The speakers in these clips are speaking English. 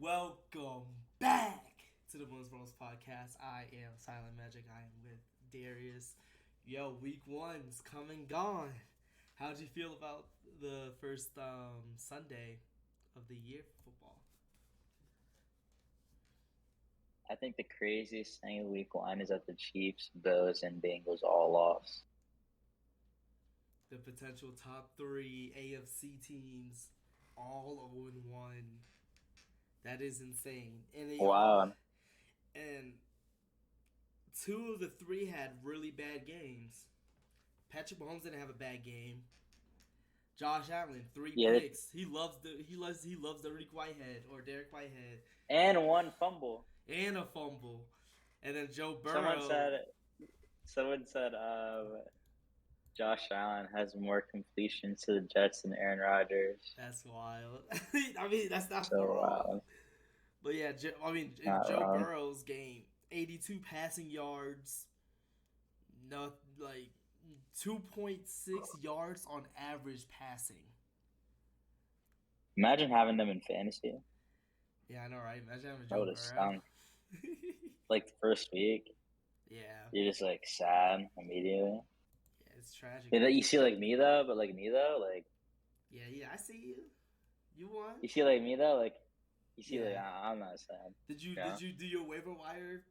Welcome back to the Blues Bros podcast. I am Silent Magic. I am with Darius. Yo, week one's come and gone. How'd you feel about the first Sunday of the year for football? I think the craziest thing of week one is that the Chiefs, Bills, and Bengals all lost. The potential top three AFC teams all 0-1. That is insane. And they all Wow. and two of the three had really bad games. Patrick Mahomes didn't have a bad game. Josh Allen, three Yeah, picks. He loves Derek Whitehead or Derek Whitehead, and one fumble. and a fumble. And then Joe Someone Burrow. said someone said Josh Allen has more completions to the Jets than Aaron Rodgers. That's wild. I mean, that's not So wrong. wow. But yeah, in Not Joe wrong. Burrow's game, 82 passing yards, no like 2.6 yards on average passing. Imagine having them in fantasy. Yeah, I know, right? Imagine having That Joe would have Burrow. stunk. Like the first week, Yeah, you're just like sad immediately. yeah, it's tragic. And then you see like me though, like Yeah, I see you. You won. you see like me though, like you see like Yeah. I'm not sad. Did you Yeah. did you do your waiver wire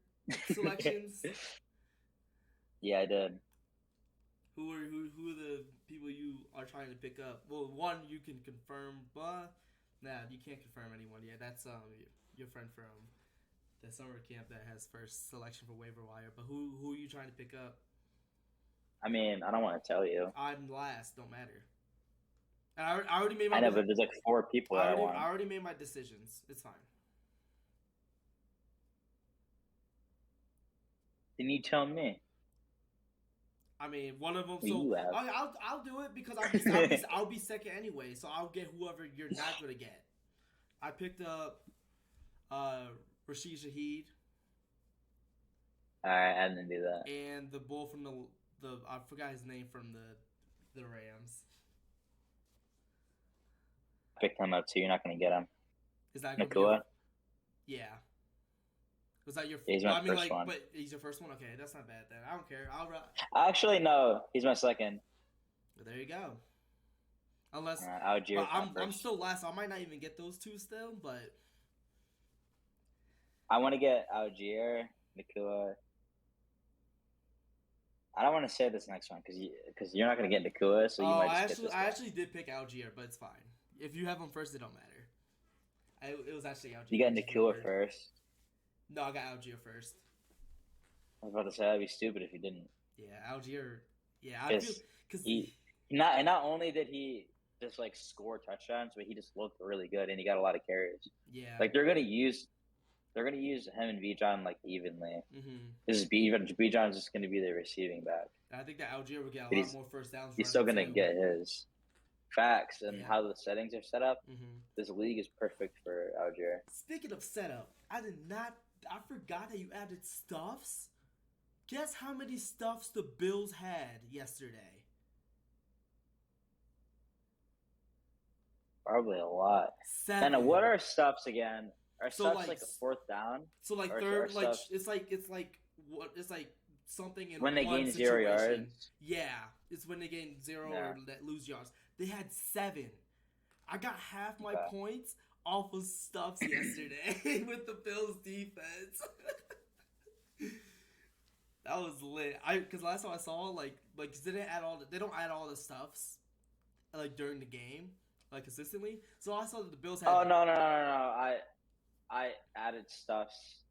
selections? Yeah, I did. Who are the people you are trying to pick up? Well, one you can confirm, but nah, you can't confirm anyone. Yeah, that's your friend from the summer camp that has first selection for waiver wire. But who are you trying to pick up? I mean, I don't want to tell you. I'm last. Don't matter. And I already made my. I know, but there's like four people that I I want. already made my decisions. It's fine. Then you tell me. I mean, one of them. Who So you have? I'll do it because I'll be second anyway. So I'll get whoever you're not gonna get. I picked up Rashid Shaheed All right, I didn't do that. and the bull from the I forgot his name from the Rams. Picked him up too. You're not gonna get him. Is that gonna be Nakua. yeah? Was that your? Yeah, he's my first one. but he's your first one. Okay, that's not bad then. I don't care. Actually, no. He's my second. There you go. Unless Algier. I'm still last. So I might not even get those two still, but I want to get Algier, Nakua. I don't want to say this next one because you're not gonna get Nakua, so you might just get this I one. actually did pick Algier, but it's fine. If you have them first, it don't matter. It was actually Algier. You got Nakua first. No, I got Algier first. I was about to say that'd be stupid if you didn't. Yeah, Algier. Yeah, I feel because Not only did he just like score touchdowns, but he just looked really good and he got a lot of carries. yeah, Like they're gonna use him and Bijan like evenly. mm-hmm. This is Bijan's just gonna be the receiving back. I think that Algier would get a But lot more first downs. He's still gonna too. get his facts and Yeah. how the settings are set up. Mm-hmm. This league is perfect for Algier. Speaking of setup, I forgot that you added stuffs. Guess how many stuffs the Bills had yesterday? Probably a lot. 7. And what are stuffs again? Are So, stuffs like- like a fourth down? So like or third, like stuff- it's like what? It's like something in When they one gain 0 situation. yards? Yeah, it's when they gain 0 Yeah. or lose yards. They had 7. I got half my Okay. points off of stuffs yesterday with the Bills defense. That was lit. Because last time I saw like they didn't add they don't add all the stuffs like during the game like consistently. So I saw that the Bills had. Oh no! I added stuffs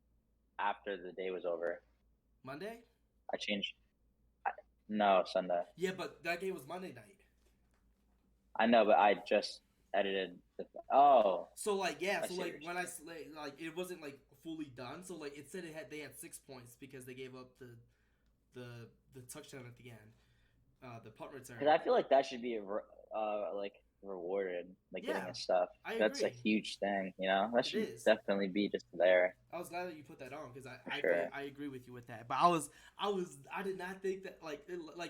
after the day was over. Monday. I changed. No, Sunday. Yeah, but that game was Monday night. I know, but I just edited the. Oh. So like yeah, I so see like what when like it wasn't like fully done. So like it said they had 6 points because they gave up the touchdown at the end, the punt return. Because I feel like that should be like rewarded, like Yeah, getting his stuff. I That's a agree. huge thing, you know. That It should is. definitely be just there. I was glad that you put that on because Sure. I agree with you with that. But I did not think that like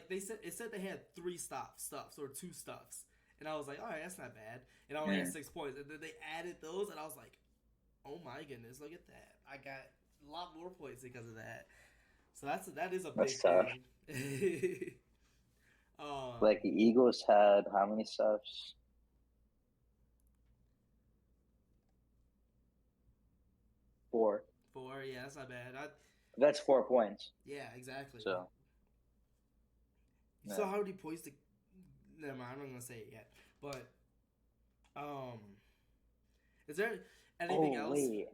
they said they had 3 stuffs or 2 stuffs, and I was like, all right, that's not bad. And I only had 6 points, and then they added those, and I was like, Oh my goodness, look at that! I got a lot more points because of that. So that is a That's big tough. thing. um, Like the Eagles had how many stuffs? 4. 4. Yeah, that's not bad. That's 4 points. Yeah, exactly. So You yeah. saw how many points the. Never mind. I'm not gonna say it yet. But um, is there anything Oh else? wait,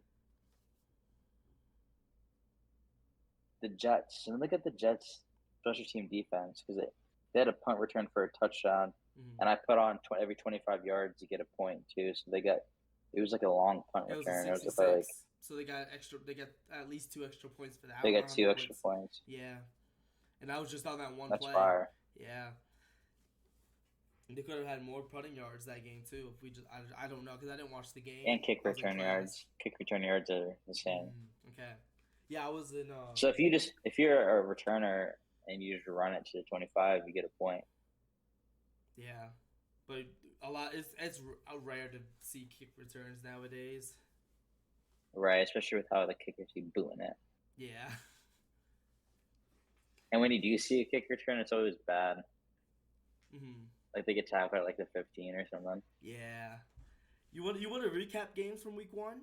the Jets. And look at the Jets special team defense because they had a punt return for a touchdown, Mm-hmm. and I put on every 25 yards you get a point too. So it was like a long punt It was a return. It was about like 66. So they got extra. They got at least 2 extra points for that. I they don't know got how many 2 extra points. points. Yeah, and that was just on that one That's play. fire. Yeah. They could have had more punting yards that game too. If we just, I don't know because I didn't watch the game. And kick I was in return class. yards. Kick return yards are insane. Okay. Yeah, I was in. So if you're a returner and you just run it to the 25, you get a point. Yeah, but a lot. It's rare to see kick returns nowadays. Right, especially with how the kickers keep booing it. Yeah. And when you do see a kick return, it's always bad. Mm-hmm. Like they get tackled at like the 15 or something. Yeah. You want to recap games from week 1?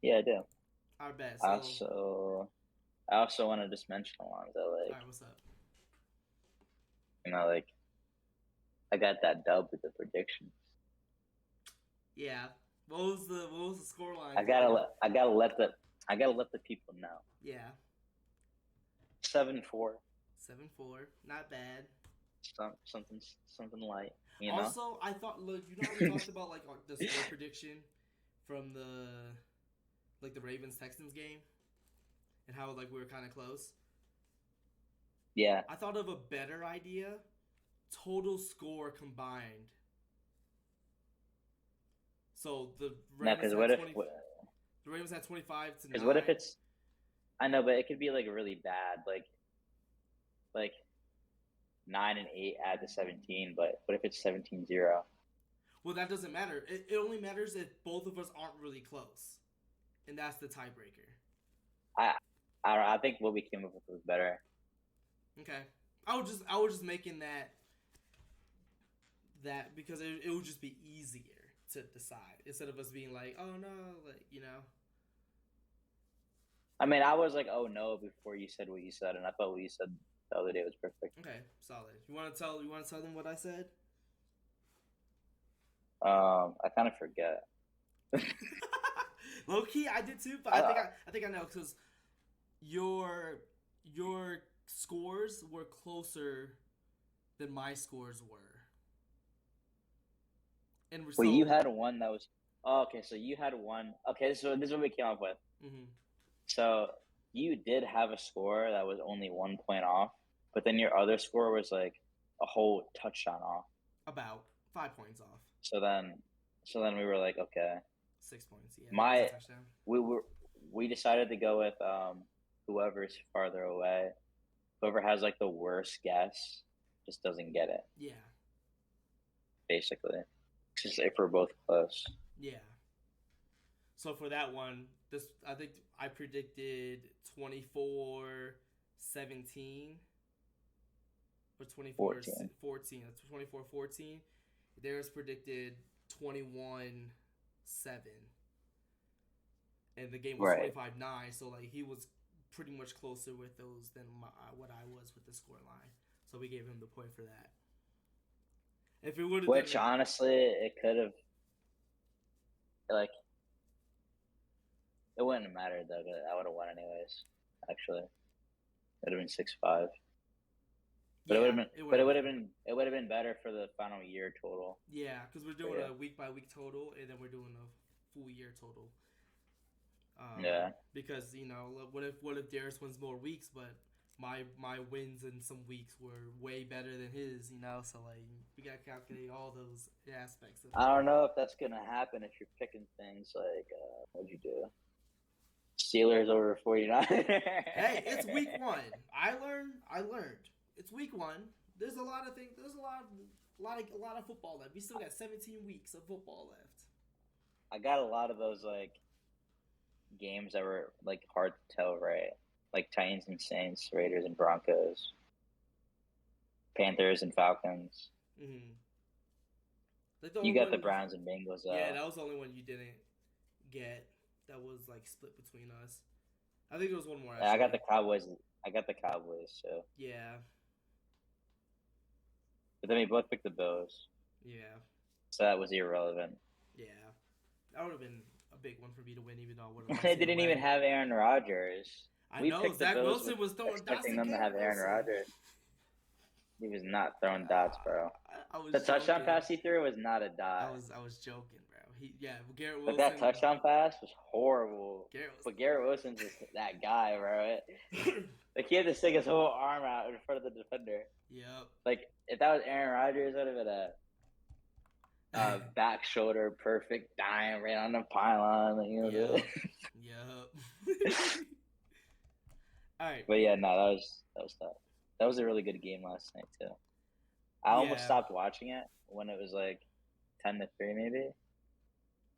Yeah, I do. I bet. I So. also want to just mention along that All like right. What's up? like I got that dub with the predictions. Yeah. What was the score line? I gotta let the people know. Yeah. 7-4. 7-4. Not bad. Something light. You know. Also, I thought, look, you know how we talked about like the score prediction from the Ravens Texans game, and how like we were kind of close. Yeah. I thought of a better idea. Total score combined. So the Ravens the Ravens had 25 to 9. Because what if it's? I know, but it could be like really bad, like 9 and 8 add to 17. But what if it's 17-0? Well, that doesn't matter. It only matters if both of us aren't really close, and that's the tiebreaker. I think what we came up with was better. Okay, I was just making that because it would just be easier to decide instead of us being like, oh no, like I mean, I was like, oh no, before you said what you said, and I thought what you said the other day was perfect. Okay, solid. You want to tell them what I said? I kind of forget. Low key, I did too, but I think I know because your scores were closer than my scores were. And well, you had one that was okay. So you had one. Okay, so this is what we came up with. Mm-hmm. So you did have a score that was only 1 point off, but then your other score was like a whole touchdown off. About 5 points off. So then we were like, okay, 6 points. Yeah. We decided to go with whoever's farther away. Whoever has like the worst guess just doesn't get it. Yeah. Basically, just if we're both close. Yeah. So for that one, I think I predicted 24-17 or 24-14. 24-14. Theirs predicted 21-7. And the game was 25-9, so like he was pretty much closer with those than what I was with the score line. So we gave him the point for that. If it would have, which honestly, it could have, like, it wouldn't have mattered though. I would have won anyways. Actually, it would have been 6-5. But it would have been better for the final year total. Yeah, because we're doing a week by week total, and then we're doing a full year total. Yeah. Because what if Darius wins more weeks, but my wins in some weeks were way better than his, so like we gotta calculate all those aspects of it. I don't know if that's gonna happen if you're picking things like what'd you do? Steelers over 49. Hey, it's week 1. I learned. It's week 1. There's a lot of things. There's a lot of football left. We still got 17 weeks of football left. I got a lot of those like games that were like hard to tell, right? Like Titans and Saints, Raiders and Broncos, Panthers and Falcons. Mm-hmm. Like You got the Browns and Bengals. Yeah, that was the only one you didn't get. That was like split between us. I think there was one more. Actually. I got the Cowboys. So yeah. But then we both picked the Bills. Yeah. So that was irrelevant. Yeah, that would have been a big one for me to win, even though I would have. They didn't even have Aaron Rodgers. I know Zach Wilson was throwing dots. Expecting them to have Aaron Rodgers. He was not throwing dots, bro. The touchdown pass he threw was not a dot. I was joking, bro. Garrett Wilson. But that touchdown pass was horrible. Garrett Wilson's just that guy, bro. Like he had to stick his whole arm out in front of the defender. Yep. Like if that was Aaron Rodgers, it would have been a back shoulder perfect dime right on the pylon. Like, you know. Yep. All right. But yeah, no, that was tough. That was a really good game last night too. I almost stopped watching it when it was like 10-3 maybe.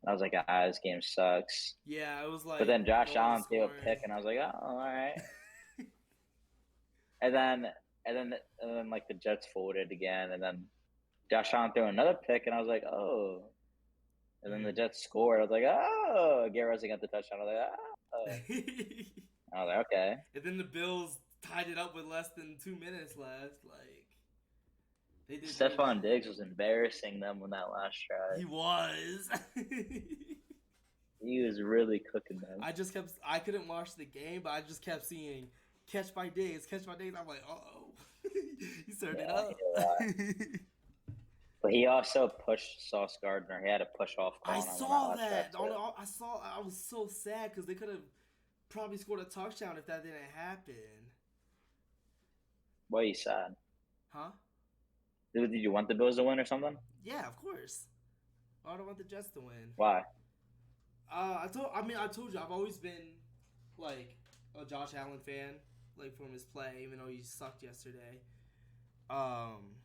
I was like, this game sucks. Yeah, it was like. But then Josh Allen threw a pick, and I was like, oh, all right. and then like the Jets folded again, and then Josh Allen threw another pick, and I was like, oh. And then the Jets scored. I was like, oh. Garrett Wilson got the touchdown. I was like, oh. I was like, okay. And then the Bills tied it up with less than 2 minutes left. Like, they did. Stephon Diggs was embarrassing them on that last try. He was. He was really cooking them. I couldn't watch the game, but I just kept seeing catch by Diggs. I'm like, uh-oh. He started it up. But he also pushed Sauce Gardner. He had to push off. I saw that. I was so sad because they could have probably scored a touchdown if that didn't happen. What are you sad? Huh? Did you want the Bills to win or something? Yeah, of course. I don't want the Jets to win. Why? I told you I've always been like a Josh Allen fan, like from his play, even though he sucked yesterday. And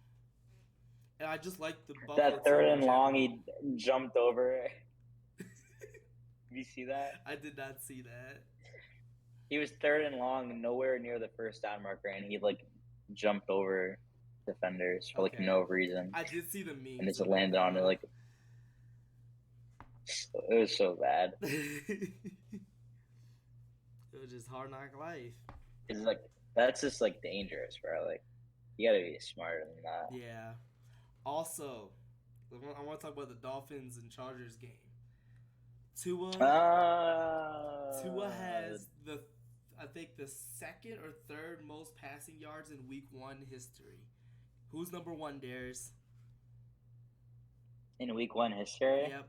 I just like the Buffalo. That third and long, he jumped over. Did you see that? I did not see that. He was third and long, nowhere near the first down marker, and he like jumped over defenders for like no reason. I did see the meme. And just landed on it like. It was so bad. It was just hard knock life. It's like that's just like dangerous, bro. Like you gotta be smarter than that. Yeah. Also, I want to talk about the Dolphins and Chargers game. Tua has I think the second or third most passing yards in Week 1 history. Who's number 1, Dares? In Week 1 history? Yep.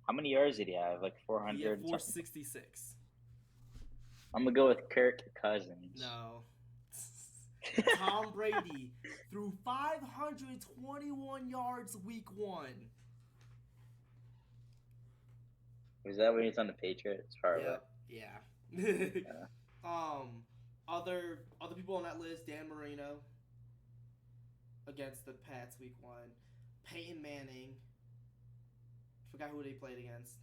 How many yards did he have? Like 400? He had 466. I'm going to go with Kirk Cousins. No. Tom Brady threw 521 yards Week 1. Was that when he was on the Patriots? Yeah. Other people on that list: Dan Marino against the Pats Week 1. Peyton Manning. Forgot who they played against.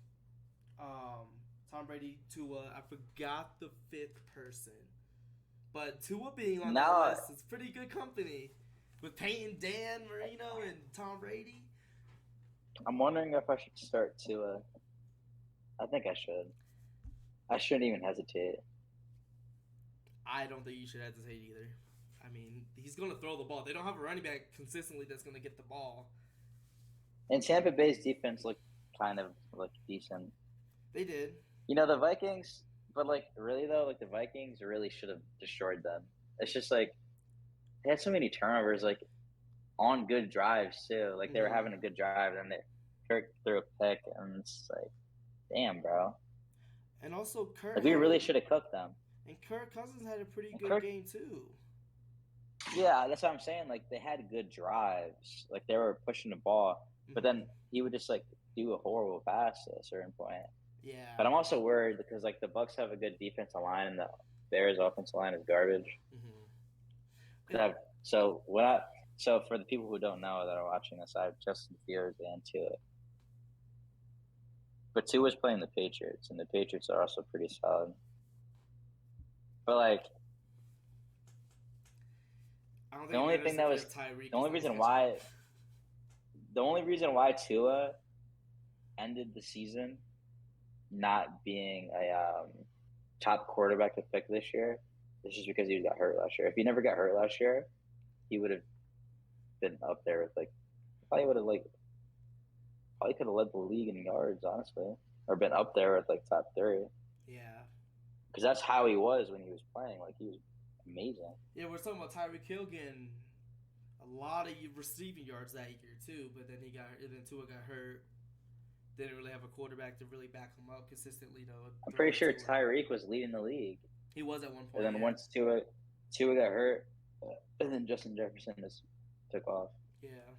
Tom Brady, Tua. I forgot the 5th person. But Tua being on that list is pretty good company. With Peyton, Dan Marino, and Tom Brady. I'm wondering if I should start Tua. I think I should. I shouldn't even hesitate. I don't think you should hesitate either. I mean, he's going to throw the ball. They don't have a running back consistently that's going to get the ball. And Tampa Bay's defense looked decent. They did. You know, the Vikings, but really though, the Vikings really should have destroyed them. It's just they had so many turnovers, on good drives too. They were having a good drive, and Kirk threw a pick, and it's damn, bro. And also, Kirk. We really should have cooked them. And Kirk Cousins had a pretty good game too. Yeah, that's what I'm saying. They had good drives. They were pushing the ball, but then he would just do a horrible pass at a certain point. Yeah. But I'm also worried because the Bucks have a good defensive line, and the Bears' offensive line is garbage. So for the people who don't know that are watching this, I have Justin Fields and Tua But Tua was playing the Patriots, and the Patriots are also pretty solid. But like I don't the think it only matters thing if that you was have Tyreek the as only long as you reason got Jones. why the only reason why Tua ended the season not being a top quarterback to pick this year is just because he got hurt last year. If he never got hurt last year, he would have been up there with probably could have led the league in yards, honestly, or been up there with like top 3. Yeah. Because that's how he was when he was playing. Like he was amazing. Yeah, we're talking about Tyreek Hill getting a lot of receiving yards that year too, but then Tua got hurt. Didn't really have a quarterback to really back him up consistently though. I'm pretty sure Tyreek was leading the league. He was at one point. And then once Tua got hurt, and then Justin Jefferson just took off. Yeah.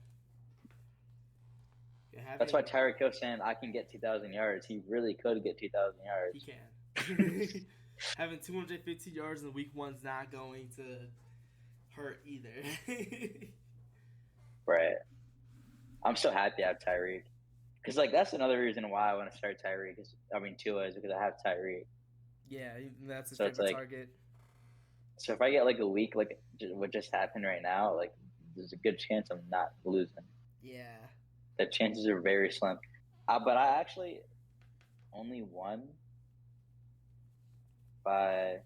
That's why Tyreek Hill saying I can get 2,000 yards. He really could get 2,000 yards. He can. Having 250 yards in week 1's not going to hurt either. Right. I'm so happy I have Tyreek. Because, like, that's another reason why I want to start Tua is because I have Tyreek. Yeah, that's his favorite target. So if I get, like, a week, like, what just happened right now, like, there's a good chance I'm not losing. Yeah. The chances are very slim. But I actually only won by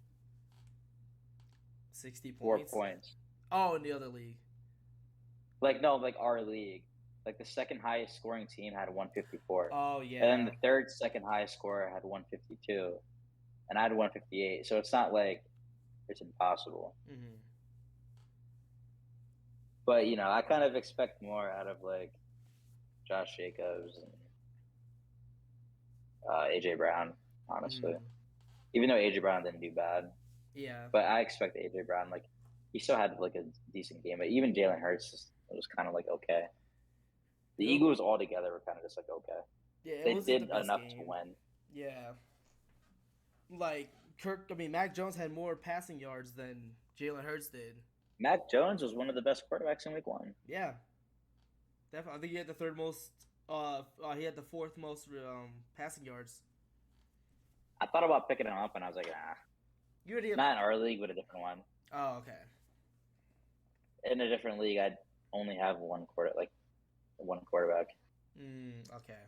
60 points. 4 points. Oh, in the other league. Our league. Like the second highest scoring team had 154. Oh yeah. And then the third second highest scorer had 152, and I had 158. So it's not like it's impossible. Mm-hmm. But I kind of expect more out of like Josh Jacobs and AJ Brown, honestly. Mm-hmm. Even though AJ Brown didn't do bad. Yeah. But I expect AJ Brown, like, he still had like a decent game. But even Jalen Hurts was kind of like okay. The Eagles altogether were kind of just like okay. Yeah, they did enough to win. Yeah. Like Mac Jones had more passing yards than Jalen Hurts did. Mac Jones was one of the best quarterbacks in week 1. Yeah. Definitely. I think he had the third most. He had the fourth most passing yards. I thought about picking him up, and I was like, You already not in our league, but a different one. Oh, okay. In a different league, I'd only have one quarterback. Okay.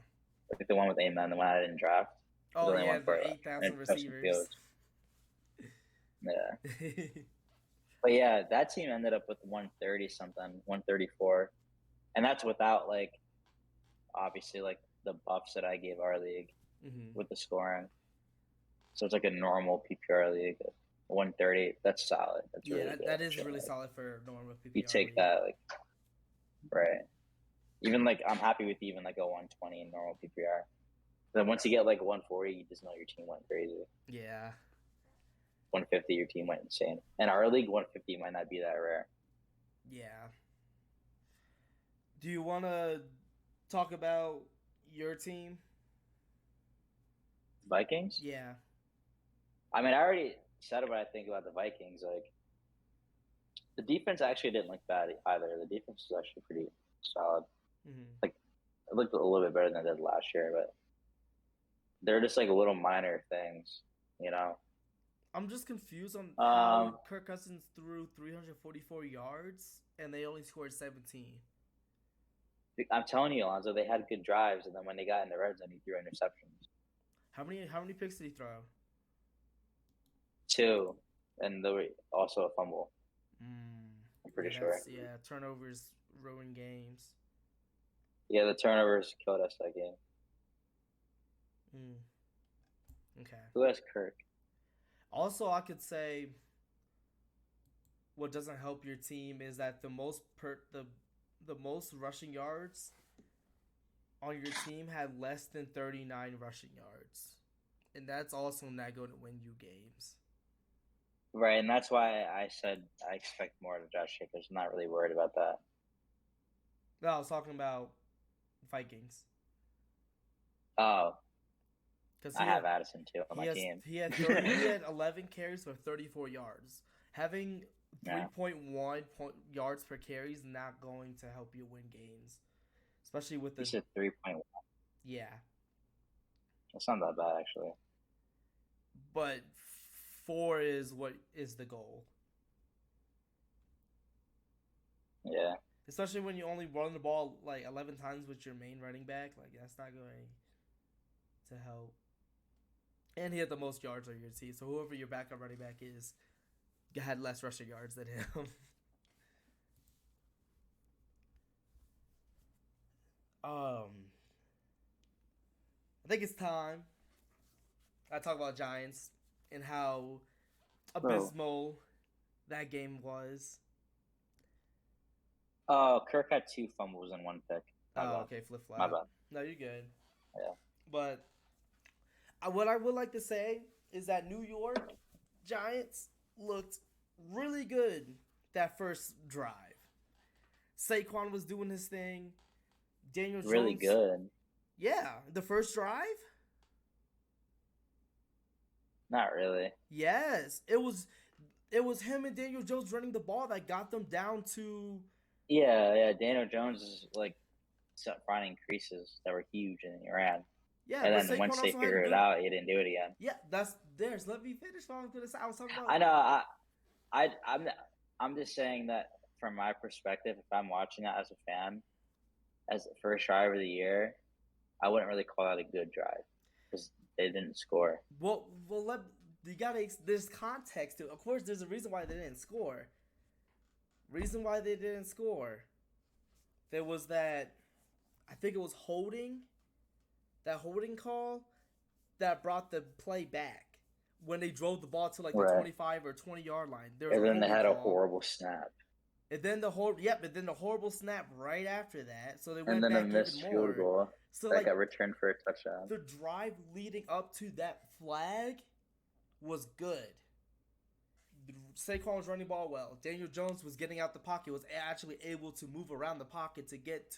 Like the one with Amen, the one I didn't draft. Oh yeah, the 8,000 receivers. Yeah. But yeah, that team ended up with 134, and that's without like, obviously like the buffs that I gave our league with the scoring. So it's like a normal PPR league. 130. That's solid. That's really good. That is really solid for normal PPR. You take that, like, right. Even like I'm happy with even like a 120 in normal PPR. Then once you get like 140, you just know your team went crazy. Yeah. 150, your team went insane. And our league, 150 might not be that rare. Yeah. Do you want to talk about your team? Vikings? Yeah. I mean, I already said what I think about the Vikings. Like, the defense actually didn't look bad either. The defense was actually pretty solid. Mm-hmm. Like, it looked a little bit better than it did last year, but they're just like little minor things, I'm just confused on how Kirk Cousins threw 344 yards and they only scored 17. I'm telling you, Alonzo, they had good drives, and then when they got in the red zone, he threw interceptions. How many picks did he throw? 2, and there were also a fumble. I'm pretty sure. Yeah, turnovers ruin games. Yeah, the turnovers killed us that game. Okay. Who has Kirk? Also, I could say what doesn't help your team is that the most rushing yards on your team had less than 39 rushing yards. And that's also not going to win you games. Right, and that's why I said I expect more out of Josh Jacobs. I'm not really worried about that. No, I was talking about Vikings. Oh. I have Addison, too, on my team. He had 11 carries for 34 yards. Having 3.1 yards per carry is not going to help you win games. Especially with the... You said 3.1. Yeah. It's not that bad actually. But 4 is what is the goal. Yeah. Especially when you only run the ball like 11 times with your main running back. Like, that's not going to help. And he had the most yards on your team. So whoever your backup running back is had less rushing yards than him. I think it's time I talk about Giants and how abysmal that game was. Oh, Kirk had 2 fumbles and 1 pick. My bad. Okay, flip flop. My bad. No, you're good. Yeah. But what I would like to say is that New York Giants looked really good that first drive. Saquon was doing his thing. Daniel Jones. Really good. Yeah, the first drive? Not really. Yes. It was him and Daniel Jones running the ball that got them down to. Yeah. Daniel Jones is like finding creases that were huge and he ran. Yeah, and then once they figured it out, he didn't do it again. Yeah, that's theirs. Let me finish what I was gonna say. I was talking about. I know. I'm just saying that from my perspective, if I'm watching that as a fan, as the first drive of the year, I wouldn't really call that a good drive because they didn't score. Well, you gotta. There's context to it. Of course, there's a reason why they didn't score. Reason why they didn't score. There was that. I think it was holding. That holding call that brought the play back when they drove the ball to like the 25 or 20-yard line. And then they had a horrible snap. And then the horrible snap right after that. So they went back even more. And then a missed field goal that got returned for a touchdown. The drive leading up to that flag was good. Saquon was running ball well. Daniel Jones was getting out the pocket, was actually able to move around the pocket to get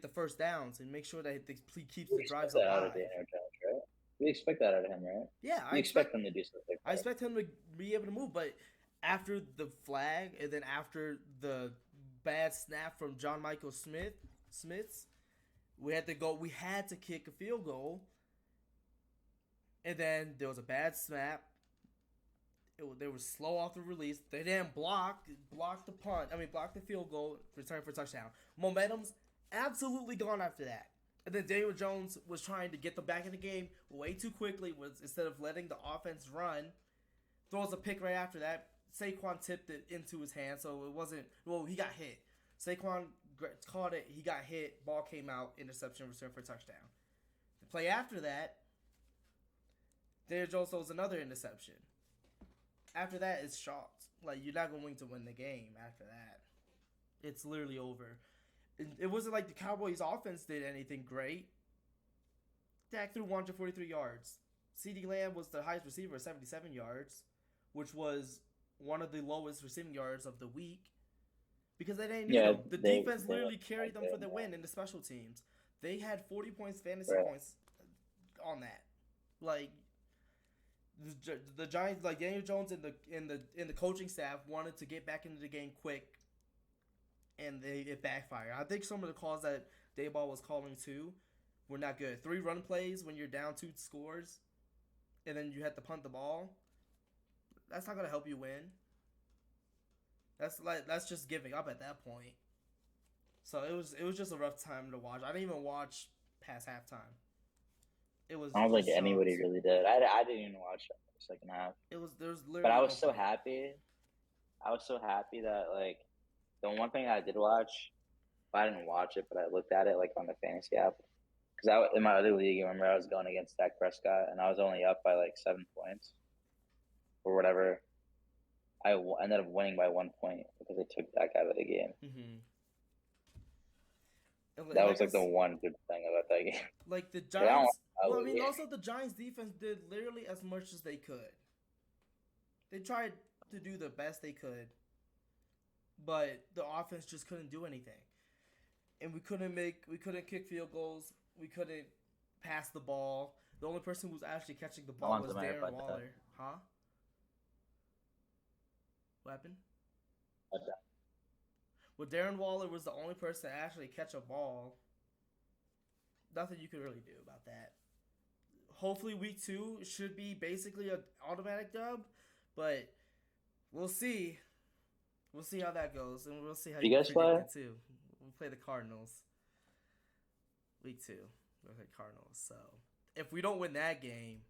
the first downs and make sure that he keeps the drives alive. Out of Daniel Jones, right? We expect that out of him, right? Yeah, I expect him to do something. I expect him to be able to move, but after the flag and then after the bad snap from John Michael Smith's, we had to kick a field goal, and then there was a bad snap. They were slow off the release. They didn't block the field goal, return for a touchdown. Momentum's absolutely gone after that. And then Daniel Jones was trying to get them back in the game way too quickly. Instead of letting the offense run, throws a pick right after that. Saquon tipped it into his hand, so it wasn't. Well, he got hit. Saquon caught it. He got hit. Ball came out. Interception, return for a touchdown. The play after that, Daniel Jones throws another interception. After that, it's shocked. Like, you're not going to win the game after that. It's literally over. It wasn't like the Cowboys' offense did anything great. Dak threw 143 yards. CeeDee Lamb was the highest receiver, 77 yards, which was one of the lowest receiving yards of the week. Because they didn't need them. The defense literally carried them for the win in the special teams. They had 40 points, fantasy points on that. Like, the Giants, like Daniel Jones and the coaching staff wanted to get back into the game quick, and it backfired. I think some of the calls that Dayball was calling too were not good. 3 run plays when you're down 2 scores, and then you have to punt the ball. That's not gonna help you win. That's just giving up at that point. So it was just a rough time to watch. I didn't even watch past halftime. I don't think anybody really did. I didn't even watch the second half. But I was so happy. I was so happy that like the one thing I did watch, I didn't watch it, but I looked at it like on the fantasy app. Because in my other league, I remember I was going against Dak Prescott, and I was only up by like 7 points or whatever. I ended up winning by 1 point because they took Dak out of the game. Mm-hmm. That was like the one good thing about that game. Like the Giants. Also the Giants defense did literally as much as they could. They tried to do the best they could, but the offense just couldn't do anything. And we couldn't kick field goals. We couldn't pass the ball. The only person who was actually catching the ball was Darren Waller. Huh? What happened? Okay. Well, Darren Waller was the only person to actually catch a ball. Nothing you could really do about that. hopefully week 2 should be basically an automatic dub, but we'll see. We'll see how that goes, and we'll see how You you guys predict play? it too. We'll play the Cardinals. Week 2, we'll play Cardinals. So if we don't win that game,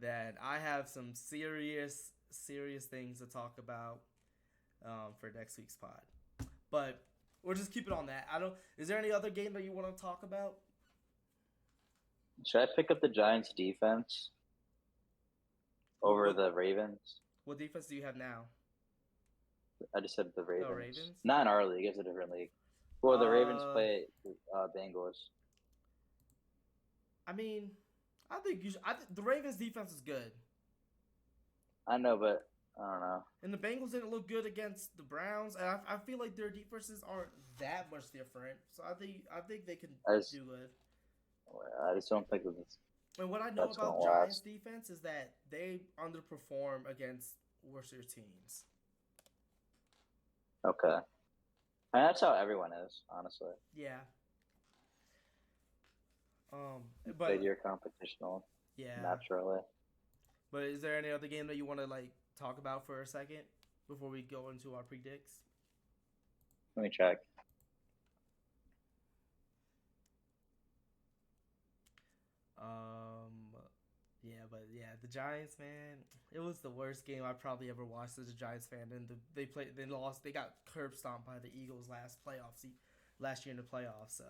then I have some serious things to talk about for next week's pod. But we'll just keep it on that. Is there any other game that you want to talk about? Should I pick up the Giants defense over the Ravens? What defense do you have now? I just said the Ravens. Oh, Ravens? Not in our league. It's a different league. Well, the Ravens play Bengals. I mean, I think the Ravens defense is good. I know, but I don't know. And the Bengals didn't look good against the Browns, and I feel like their defenses aren't that much different. So I think they can do good. I just don't think it's. And what I know about Giants defense is that they underperform against worse teams. Okay. And that's how everyone is, honestly. Yeah. But bigger competitional. Yeah. Naturally. But is there any other game that you want to talk about for a second before we go into our predicts? Let me check. The Giants, man, it was the worst game I probably ever watched as a Giants fan. And they lost. They got curb stomped by the Eagles last year in the playoffs. So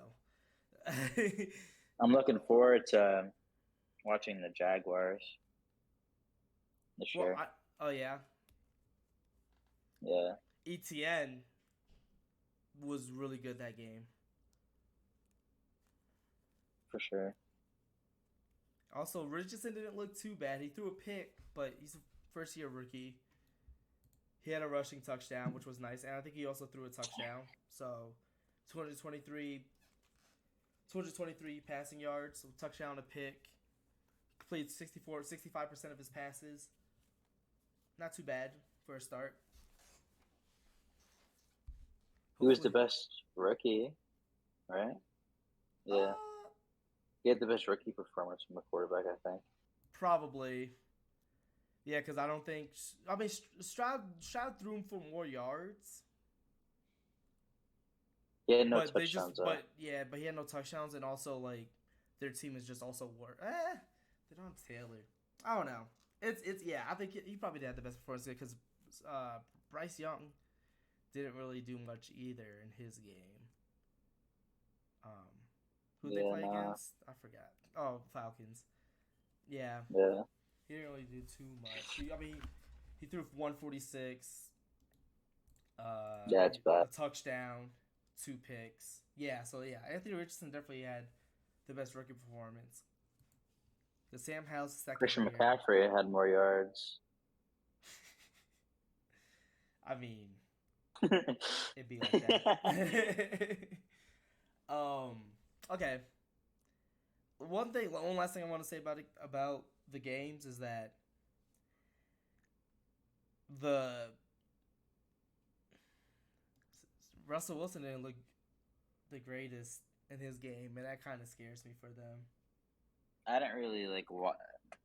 I'm looking forward to watching the Jaguars this year. Oh yeah. Yeah. ETN was really good that game. For sure. Also, Richardson didn't look too bad. He threw a pick, but he's a first-year rookie. He had a rushing touchdown, which was nice, and I think he also threw a touchdown. So, 223 passing yards, a touchdown, a pick. Completed 65% of his passes. Not too bad for a start. He was the best rookie, right? Yeah. He had the best rookie performance from the quarterback, I think. Probably. Yeah, because I don't think... I mean, Stroud threw him for more yards. He had no touchdowns, though. But he had no touchdowns, and also, their team is just also worse. They don't have Taylor. I don't know. I think he probably did have the best performance because Bryce Young didn't really do much either in his game. Who they play against? I forgot. Oh, Falcons. Yeah. Yeah. He didn't really do too much. He threw 146. Yeah, it's bad. A touchdown, 2 picks. Yeah, so yeah, Anthony Richardson definitely had the best rookie performance. The Sam Howell's second. Christian McCaffrey had more yards. I mean, it'd be like that. Okay. One last thing I want to say about the games is that Russell Wilson didn't look the greatest in his game, and that kind of scares me for them. I didn't really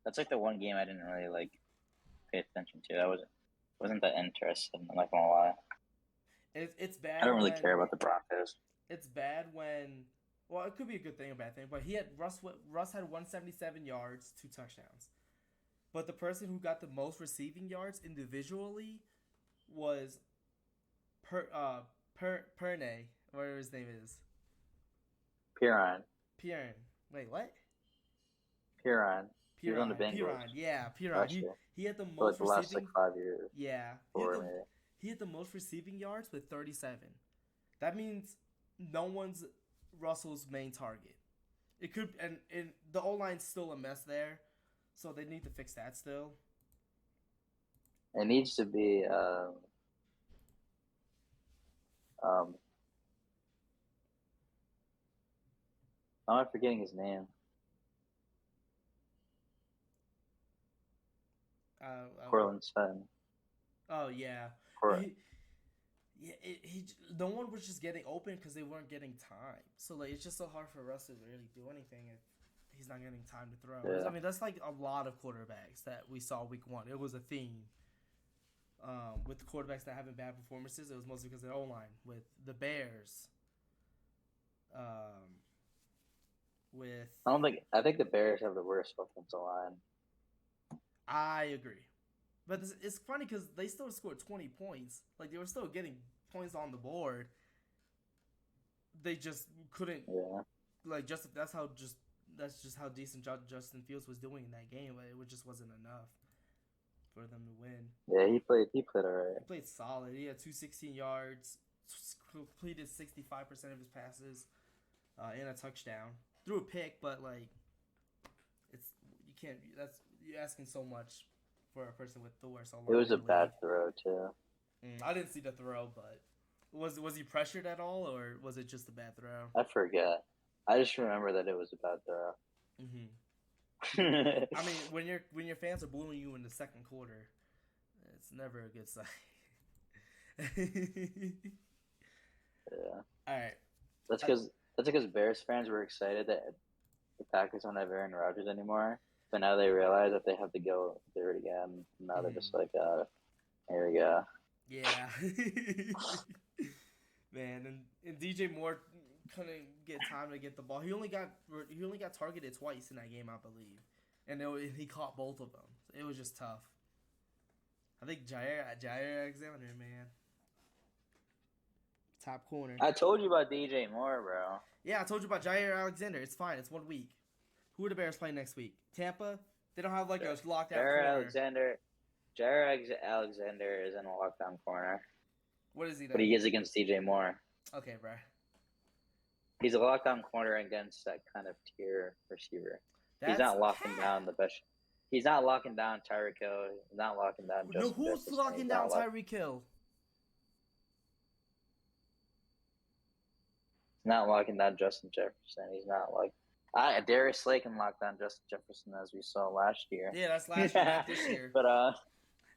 that's the one game I didn't really pay attention to. I wasn't that interested. I'm not gonna lie. It's bad. I don't really care about the Broncos. It's bad when. Well, it could be a good thing or bad thing, but Russ had 177 yards, 2 touchdowns. But the person who got the most receiving yards individually was Pernay, whatever his name is. Piran. Wait, what? Piran. He was on the Bengals. Piran. He had the most the last 5 years. Yeah. He had the most receiving yards with 37. That means no one's Russell's main target. It could and the O-line's still a mess there, so they need to fix that still. It needs to be I'm forgetting his name. Cortland's son. Oh yeah. No one was just getting open because they weren't getting time. So it's just so hard for Russ to really do anything he's not getting time to throw. Yeah. I mean, that's like a lot of quarterbacks that we saw week 1. It was a theme. With quarterbacks that having bad performances, it was mostly because of the O-line. With the Bears, with I think the Bears have the worst offensive line. I agree, but it's funny because they still scored 20 points. Like they were still getting points on the board. They just couldn't. Yeah. Like that's just how decent Justin Fields was doing in that game. But it just wasn't enough for them to win. Yeah, he played alright. He played solid. He had 216 yards, completed 65% of his passes, and a touchdown. Threw a pick, but like, you can't. You're asking so much for a person with the worst. It was a bad throw too. I didn't see the throw, but was he pressured at all, or was it just a bad throw? I forget. I just remember that it was a bad throw. I mean, when your fans are booing you in the second quarter, it's never a good sign. Yeah. All right. That's because Bears fans were excited that the Packers don't have Aaron Rodgers anymore, but now they realize that they have to go through it again. Now they're just like, here we go. Yeah. Man, and DJ Moore couldn't get time to get the ball. He only got targeted twice in that game, I believe, and he caught both of them. It was just tough. I think Jair Alexander, man, top corner. I told you about DJ Moore, bro. Yeah, I told you about Jair Alexander. It's fine. It's 1 week. Who are the Bears playing next week? Tampa. They don't have like a lockdown corner. Jair Alexander is in a lockdown corner. What is he? But he is against DJ Moore. Okay, bro. He's a lockdown corner against that kind of tier receiver. He's not locking down the best. He's not locking down Tyreek Hill. He's not locking down Justin Who's Jefferson. locking down Tyreek Hill? He's not locking down Justin Jefferson. He's not like Darius Slay can lock down Justin Jefferson as we saw last year. Yeah, that's last year, not this year. But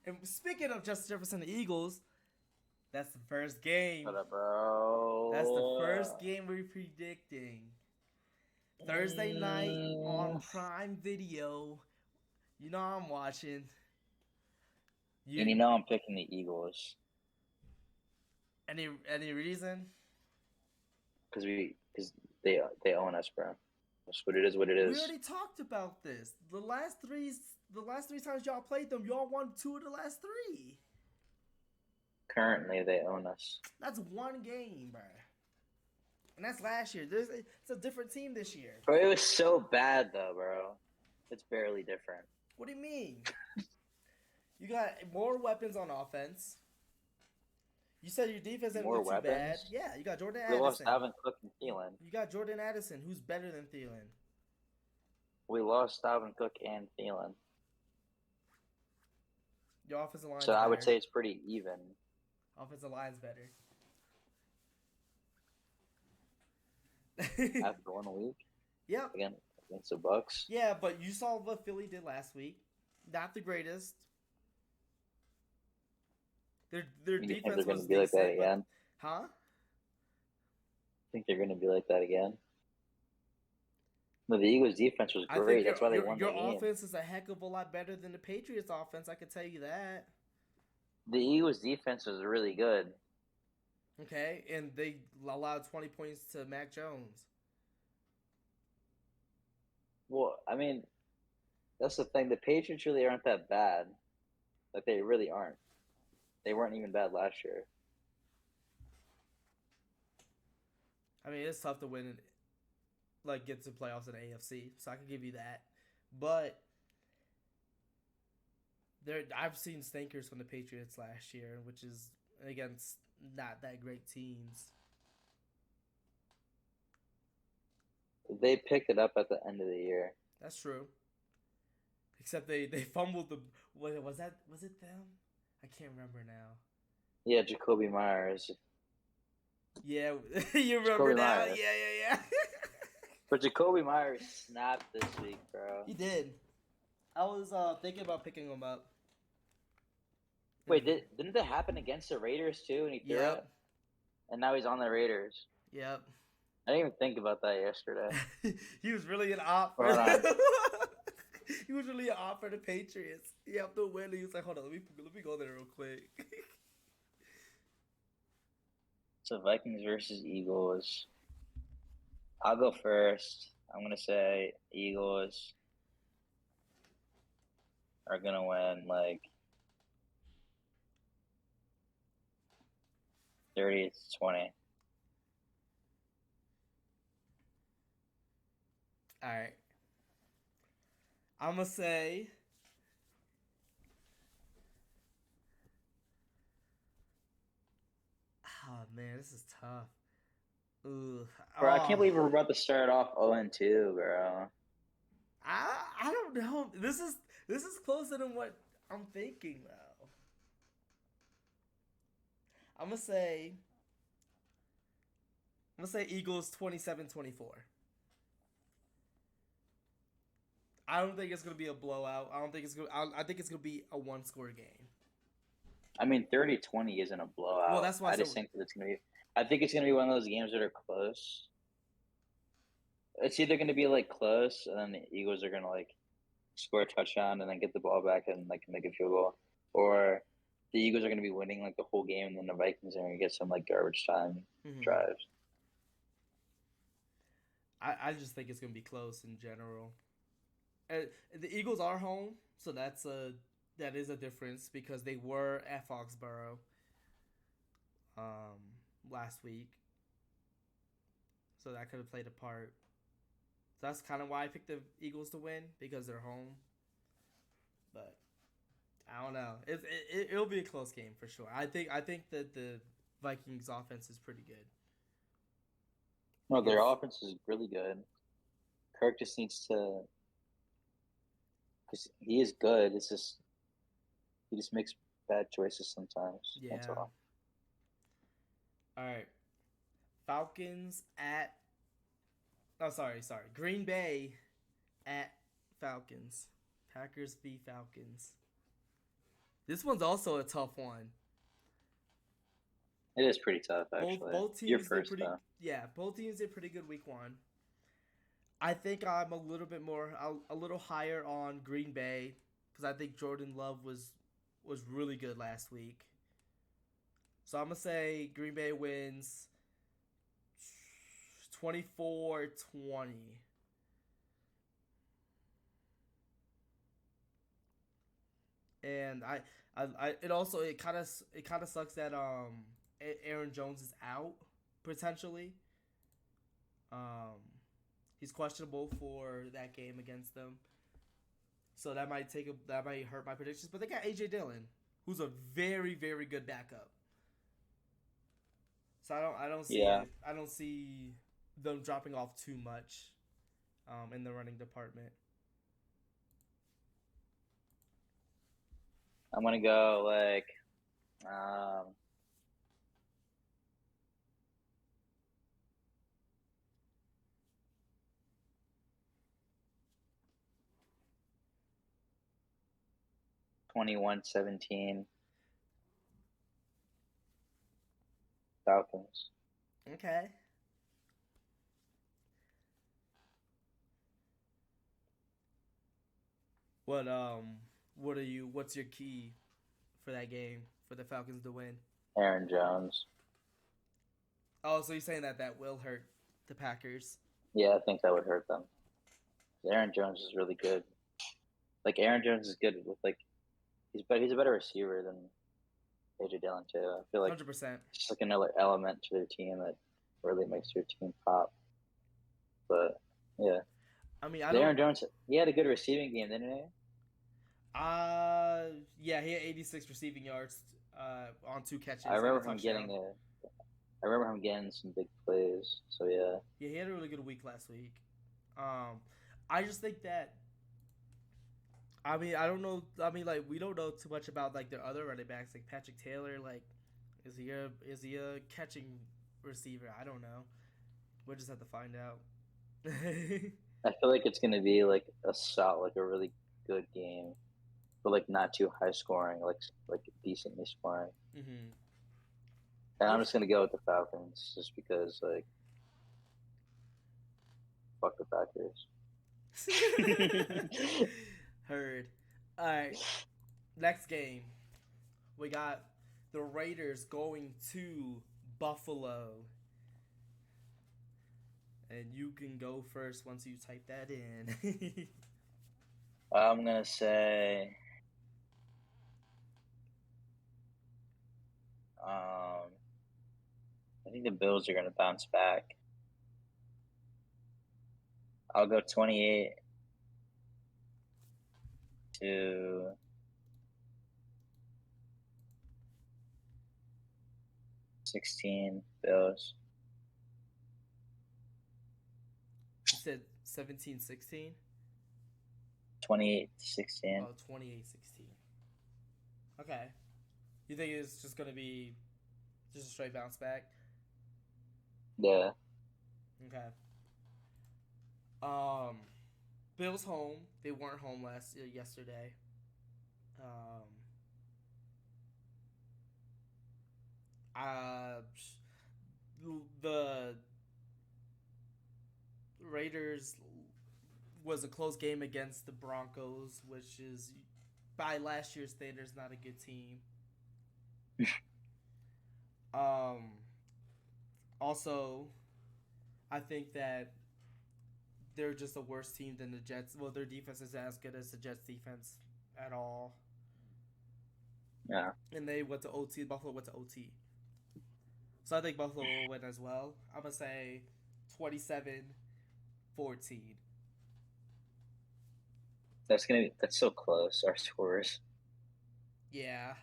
and speaking of Justin Jefferson, the Eagles, that's the first game. Bro. That's the first game we're predicting. Thursday night on Prime Video. You know I'm watching. And you know I'm picking the Eagles. Any reason? Because they own us, bro. That's what it is. What it is. We already talked about this. The last three times y'all played them, y'all won 2 of the last 3. Currently, they own us. That's 1 game, bro. And that's last year. It's a different team this year. Bro, it was so bad though, bro. It's barely different. What do you mean? You got more weapons on offense. You said your defense isn't too bad. Yeah, you got Jordan Addison. We lost Dalvin Cook and Thielen. You got Jordan Addison, who's better than Thielen. We lost Dalvin Cook and Thielen. Your offensive line. So I would say it's pretty even. Offensive line's better. After 1 week. Yep. Against the Bucks. Yeah, but you saw what Philly did last week. Not the greatest. Their defense was they're going to be like that again? Huh? Think they're going to be like that again? No, the Eagles' defense was great. That's why they won the game. Your offense is a heck of a lot better than the Patriots' offense. I can tell you that. The Eagles' defense was really good. Okay, and they allowed 20 points to Mac Jones. Well, I mean, that's the thing. The Patriots really aren't that bad. Like, they really aren't. They weren't even bad last year. I mean, it's tough to win, like, get to playoffs in the AFC, so I can give you that. But I've seen stinkers from the Patriots last year, which is against not that great teams. They picked it up at the end of the year. That's true. Except they fumbled the. Was it them? I can't remember now. Yeah, Jacoby Myers. Yeah, you remember now? Myers. Yeah. But Jacoby Myers snapped this week, bro. He did. I was thinking about picking him up. Wait, didn't that happen against the Raiders too? And he threw it, and now he's on the Raiders. Yep. I didn't even think about that yesterday. He was really an op for Hold on. he was really an op for the Patriots. He have to win. He was like, hold on, let me go there real quick. So Vikings versus Eagles. I'll go first. I'm gonna say Eagles are gonna win like 30-20. All right, I'm gonna say. Oh man, this is tough. Ooh, Bro, I can't oh, believe we're about to start off 0-2, bro. I don't know. This is closer than what I'm thinking though. I'm gonna say Eagles 27-24. I don't think it's gonna be a blowout. I don't think it's gonna. I think it's gonna be a one-score game. I mean, 30-20 isn't a Well, blowout. that's why I I said. just think that it's gonna be. I think it's gonna be one of those games that are close. It's either gonna be like close, and then the Eagles are gonna like score a touchdown and then get the ball back and like make a field goal, or the Eagles are gonna be winning like the whole game, and then the Vikings are gonna get some like garbage time Mm-hmm. drives. I just think it's gonna be close in general. The Eagles are home, so that is a difference because they were at Foxborough last week, so that could have played a part. So that's kind of why I picked the Eagles to win because they're home. But I don't know. It'll be a close game for sure. I think that the Vikings offense is pretty good. No, their Against offense is really good. Kirk just needs to, because he is good. It's just he just makes bad choices sometimes. That's yeah. all. All right. Falcons at. Oh, sorry. Green Bay at Falcons. Packers v Falcons. This one's also a tough one. It is pretty tough, actually. Both You're teams did first pretty. though. Yeah, both teams did pretty good week one. I think I'm a little bit more, a little higher on Green Bay because I think Jordan Love was really good last week. So I'm gonna say Green Bay wins 24-20. And it kind of sucks that Aaron Jones is out potentially. Um, he's questionable for that game against them, so that might hurt my predictions. But they got AJ Dillon, who's a very very good backup. So Yeah, I don't see them dropping off too much in the running department. I'm gonna go like um 21-17 Falcons. Okay. What what's your key for that game for the Falcons to win? Aaron Jones. Oh, so you're saying that will hurt the Packers? Yeah, I think that would hurt them. Aaron Jones is really good. Like Aaron Jones is good with like he's a better receiver than AJ Dillon too. I feel like 100%. it's just like another element to their team that really makes their team pop. But yeah, I mean, I don't. Aaron Jones he had a good receiving game, didn't he? Yeah, he had 86 receiving yards on two catches I and a remember him touchdown. getting a. I remember him getting some big plays. So yeah, Yeah, he had a really good week last week. Um, I just think that. I mean, I don't know. I mean, like we don't know too much about like their other running backs, like Patrick Taylor. Like, is he a catching receiver? I don't know. We'll just have to find out. I feel like it's gonna be like like a really good game, but like not too high scoring, like decently scoring. hmm And I'm Okay. just gonna go with the Falcons just because like Fuck the Packers. Heard. All right. Next game, we got the Raiders going to Buffalo. And you can go first once you type that in. I'm gonna say, I think the Bills are gonna bounce back. I'll go 28 to 16 Bills. You said 17-16? 28-16. Oh, 28-16. Okay. You think it's just going to be just a straight bounce back? Yeah. Okay. Bills home. They weren't home yesterday. The Raiders was a close game against the Broncos, which is, by last year's standards, not a good team. Also, I think that they're just a worse team than the Jets. Well, their defense is as good as the Jets' defense at all. Yeah. And they went to OT. Buffalo went to OT. So I think Buffalo will win as well. I'm going to say 27-14. That's so close, our scores. Yeah.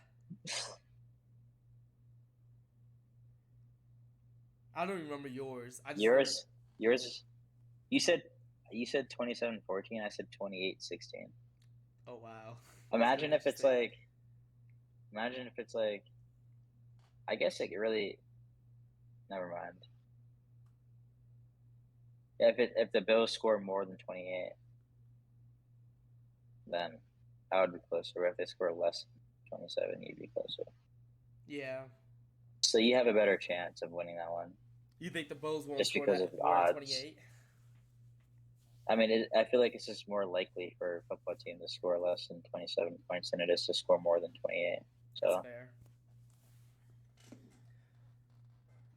I don't remember yours. Yours, you said 27-14, I said 28-16. Oh, wow. Imagine if it's like, I guess it really, never mind. If the Bills score more than 28, then I would be closer. But if they score less than 27, you'd be closer. Yeah. So you have a better chance of winning that one. You think the Bills won't just score because of odds? 28? I mean, I feel like it's just more likely for a football team to score less than 27 points than it is to score more than 28. So. That's fair.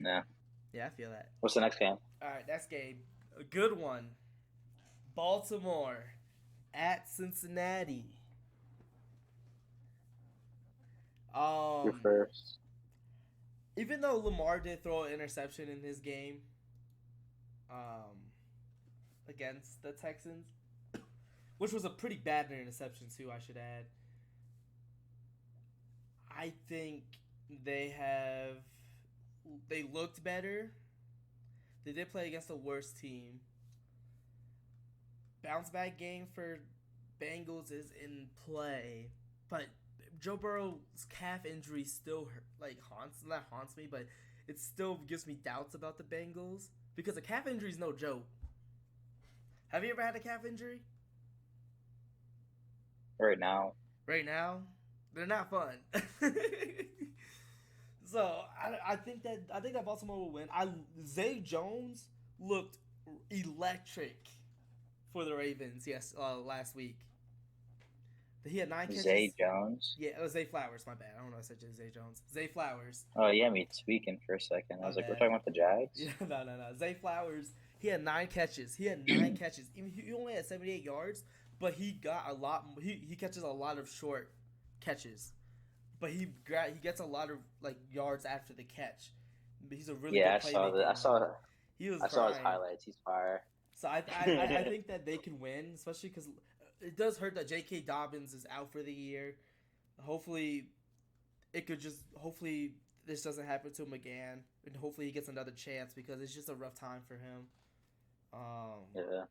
No. Yeah, I feel that. What's the next game? All right, next game. A good one. Baltimore at Cincinnati. You're first. Even though Lamar did throw an interception in his game against the Texans, which was a pretty bad interception too, I should add. I think they looked better. They did play against a worse team. Bounce back game for Bengals is in play, but Joe Burrow's calf injury still haunts me, but it still gives me doubts about the Bengals because a calf injury is no joke. Have you ever had a calf injury? Right now, they're not fun. So I think that Baltimore will win. Zay Jones looked electric for the Ravens. Last week. He had 9 catches. Zay Jones? Yeah, it was Zay Flowers. My bad. I don't know. I said Zay Jones. Zay Flowers. Oh yeah, me speaking for a second. I was like, we're talking about the Jags. Yeah, no. Zay Flowers. He had 9 catches. He only had 78 yards, but he got a lot. He catches a lot of short catches. But he gets a lot of yards after the catch. But he's a really good playmaker. I saw his highlights. He's fire. So I think that they can win, especially because it does hurt that J.K. Dobbins is out for the year. Hopefully this doesn't happen to him again, and hopefully he gets another chance because it's just a rough time for him. Yeah.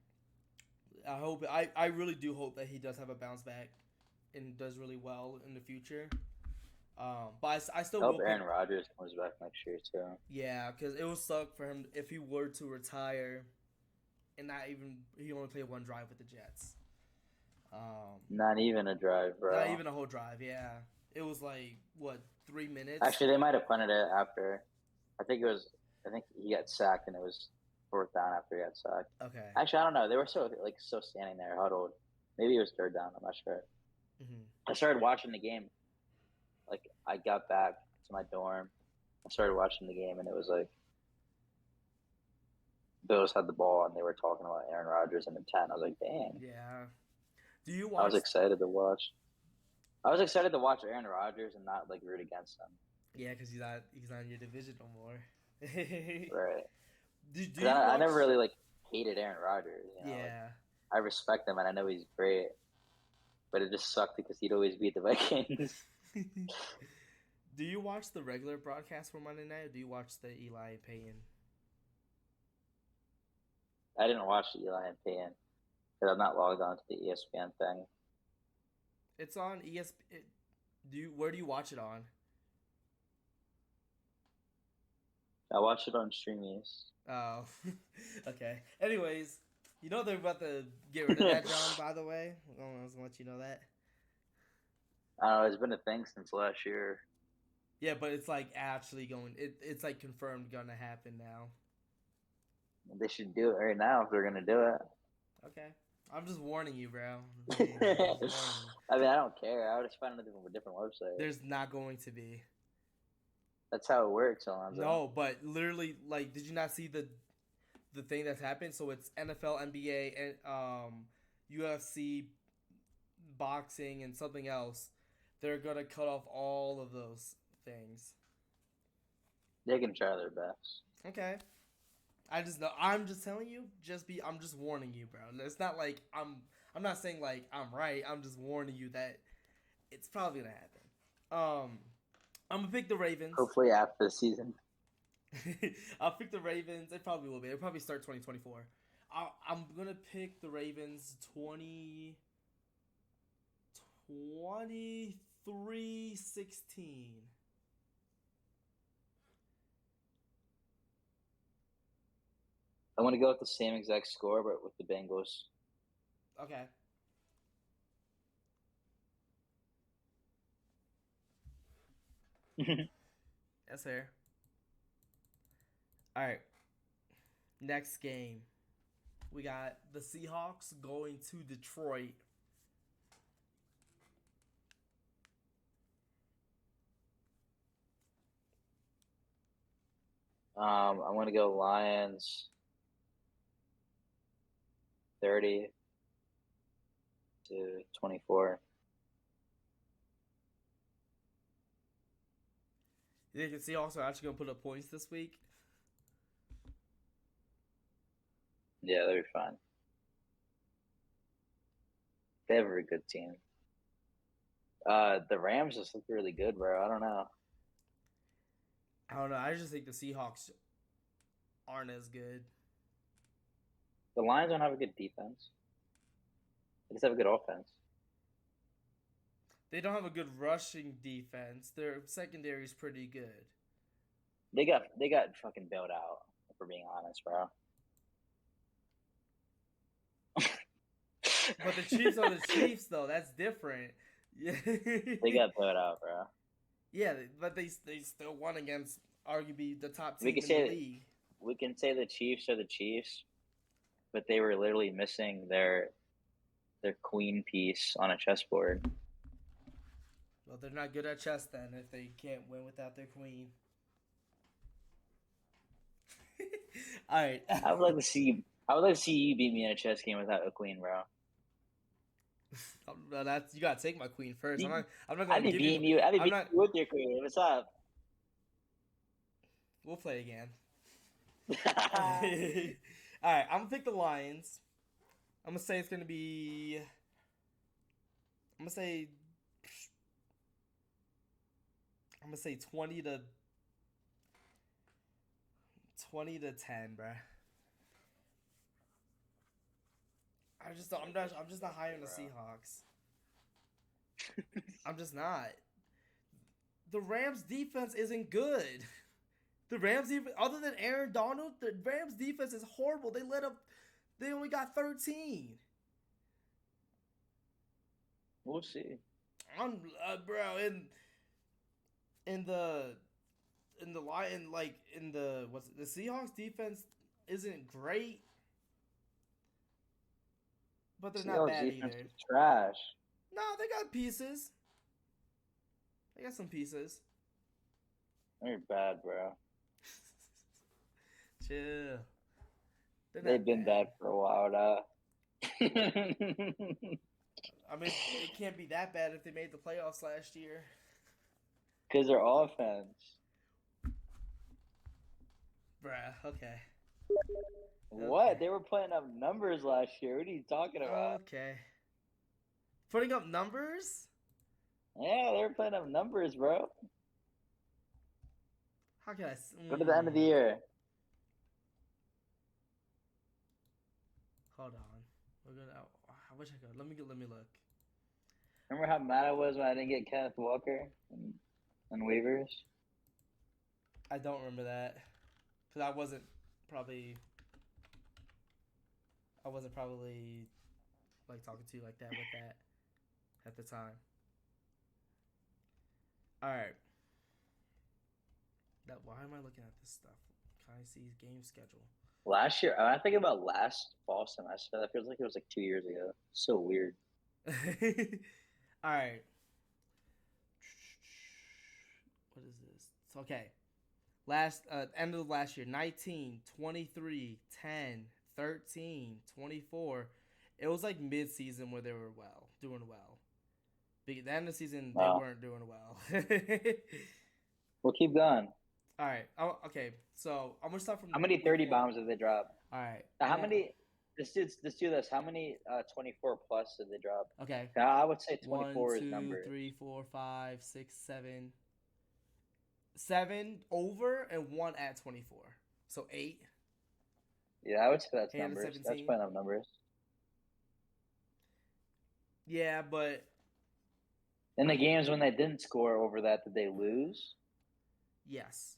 I really do hope that he does have a bounce back and does really well in the future. But I still hope Aaron Rodgers comes back next year too. Yeah, because it would suck for him if he were to retire, and he only played one drive with the Jets. Not even a drive, bro. Not even a whole drive. Yeah, it was 3 minutes. Actually, they might have punted it after. I think he got sacked, and it was fourth down after he got sacked. Okay. Actually, I don't know. They were so standing there huddled. Maybe it was third down. I'm not sure. Mm-hmm. I started watching the game. Like I got back to my dorm. I started watching the game, and it was like Bills had the ball, and they were talking about Aaron Rodgers and the 10. I was like, dang. Yeah. Do you I was watch? excited to watch. I was excited to watch Aaron Rodgers and not like root against him. Yeah, because he's not in your division no more. Right. Do Because you I watch? never really like hated Aaron Rodgers. Like, Yeah. I respect him and I know he's great, but it just sucked because he'd always beat the Vikings. Do you watch the regular broadcast for Monday night, or do you watch the Eli and Peyton? I didn't watch the Eli and Peyton because I'm not logged on to the ESPN thing. It's on ESPN. Where do you watch it on? I watched it on Streamies. Oh, okay. Anyways, you know they're about to get rid of that, John. By the way, I was gonna let you know that. I don't know. It's been a thing since last year. Yeah, but it's like actually going. It's like confirmed gonna happen now. They should do it right now if they're gonna do it. Okay, I'm just warning you, bro. I mean, I don't care. I would just find a different website. There's not going to be. That's how it works, Alonzo. No, but literally, like, did you not see the thing that's happened? So it's NFL, NBA, and UFC, boxing, and something else. They're gonna cut off all of those things. They can try their best. Okay. I just know. I'm just telling you. I'm just warning you, bro. It's not like I'm not saying like I'm right. I'm just warning you that it's probably gonna happen. I'm gonna pick the Ravens. Hopefully after the season. I'll pick the Ravens. It probably will be. It'll probably start 2024. I'm gonna pick the Ravens 23-16. I want to go with the same exact score, but with the Bengals. Okay. That's fair. All right. Next game. We got the Seahawks going to Detroit. I'm going to go Lions 30-24. You think the Seahawks are actually going to put up points this week? Yeah, they'll be fine. They have a very good team. The Rams just look really good, bro. I don't know. I just think the Seahawks aren't as good. The Lions don't have a good defense. They just have a good offense. They don't have a good rushing defense. Their secondary is pretty good. They got fucking bailed out, if we're being honest, bro. But the Chiefs are the Chiefs, though. That's different. Yeah. They got bailed out, bro. Yeah, but they still won against arguably the top team in the league. We can say the Chiefs are the Chiefs, but they were literally missing their queen piece on a chessboard. Well, they're not good at chess then if they can't win without their queen. All right. I would like to see you beat me in a chess game without a queen, bro. You gotta take my queen first. I'm not I'd be beating you. I'd be beating you with your queen. What's up? We'll play again. All right, I'm gonna pick the Lions. I'm gonna say it's gonna be. I'm gonna say 20 to 10, bruh. I'm just not high on the Seahawks. I'm just not. The Rams defense isn't good. The Rams defense, other than Aaron Donald, the Rams defense is horrible. They only got 13. We'll see. Bro, the Seahawks defense, isn't great, but they're not Seahawks bad defense either. is trash. No, they got pieces. They got some pieces. They're bad, bro. Chill. They're They've not been bad. bad for a while now. I mean, it can't be that bad if they made the playoffs last year. Because their offense. Bruh, okay. What? Okay. They were putting up numbers last year. What are you talking about? Okay. Putting up numbers? Yeah, they were putting up numbers, bro. How can I? Go to the end of the year. Hold on. We're gonna. I wish I could. Let me look. Remember how mad I was when I didn't get Kenneth Walker and waivers? I don't remember that because I wasn't probably like talking to you like that with that at the time. All right. Why am I looking at this stuff? Can I see game schedule? Last year, I think about last fall semester. That feels like it was like 2 years ago. So weird. All right. What is this? Okay. End of last year, 19, 23, 10, 13, 24. It was like mid-season where they were doing well. But the end of the season, they weren't doing well. We'll keep going. All right. Okay. So I'm gonna start from. How many 30 bombs did they drop? All right. How many? Let's do this. How many 24 plus did they drop? Okay. I would say 24 is number. 1, 2, 3, 4, 5, 6, 7. 7 over and 1 at 24. So 8. Yeah, I would say that's 8 numbers. 17. That's plenty of numbers. Yeah, but in the games when they didn't score over that, did they lose? Yes.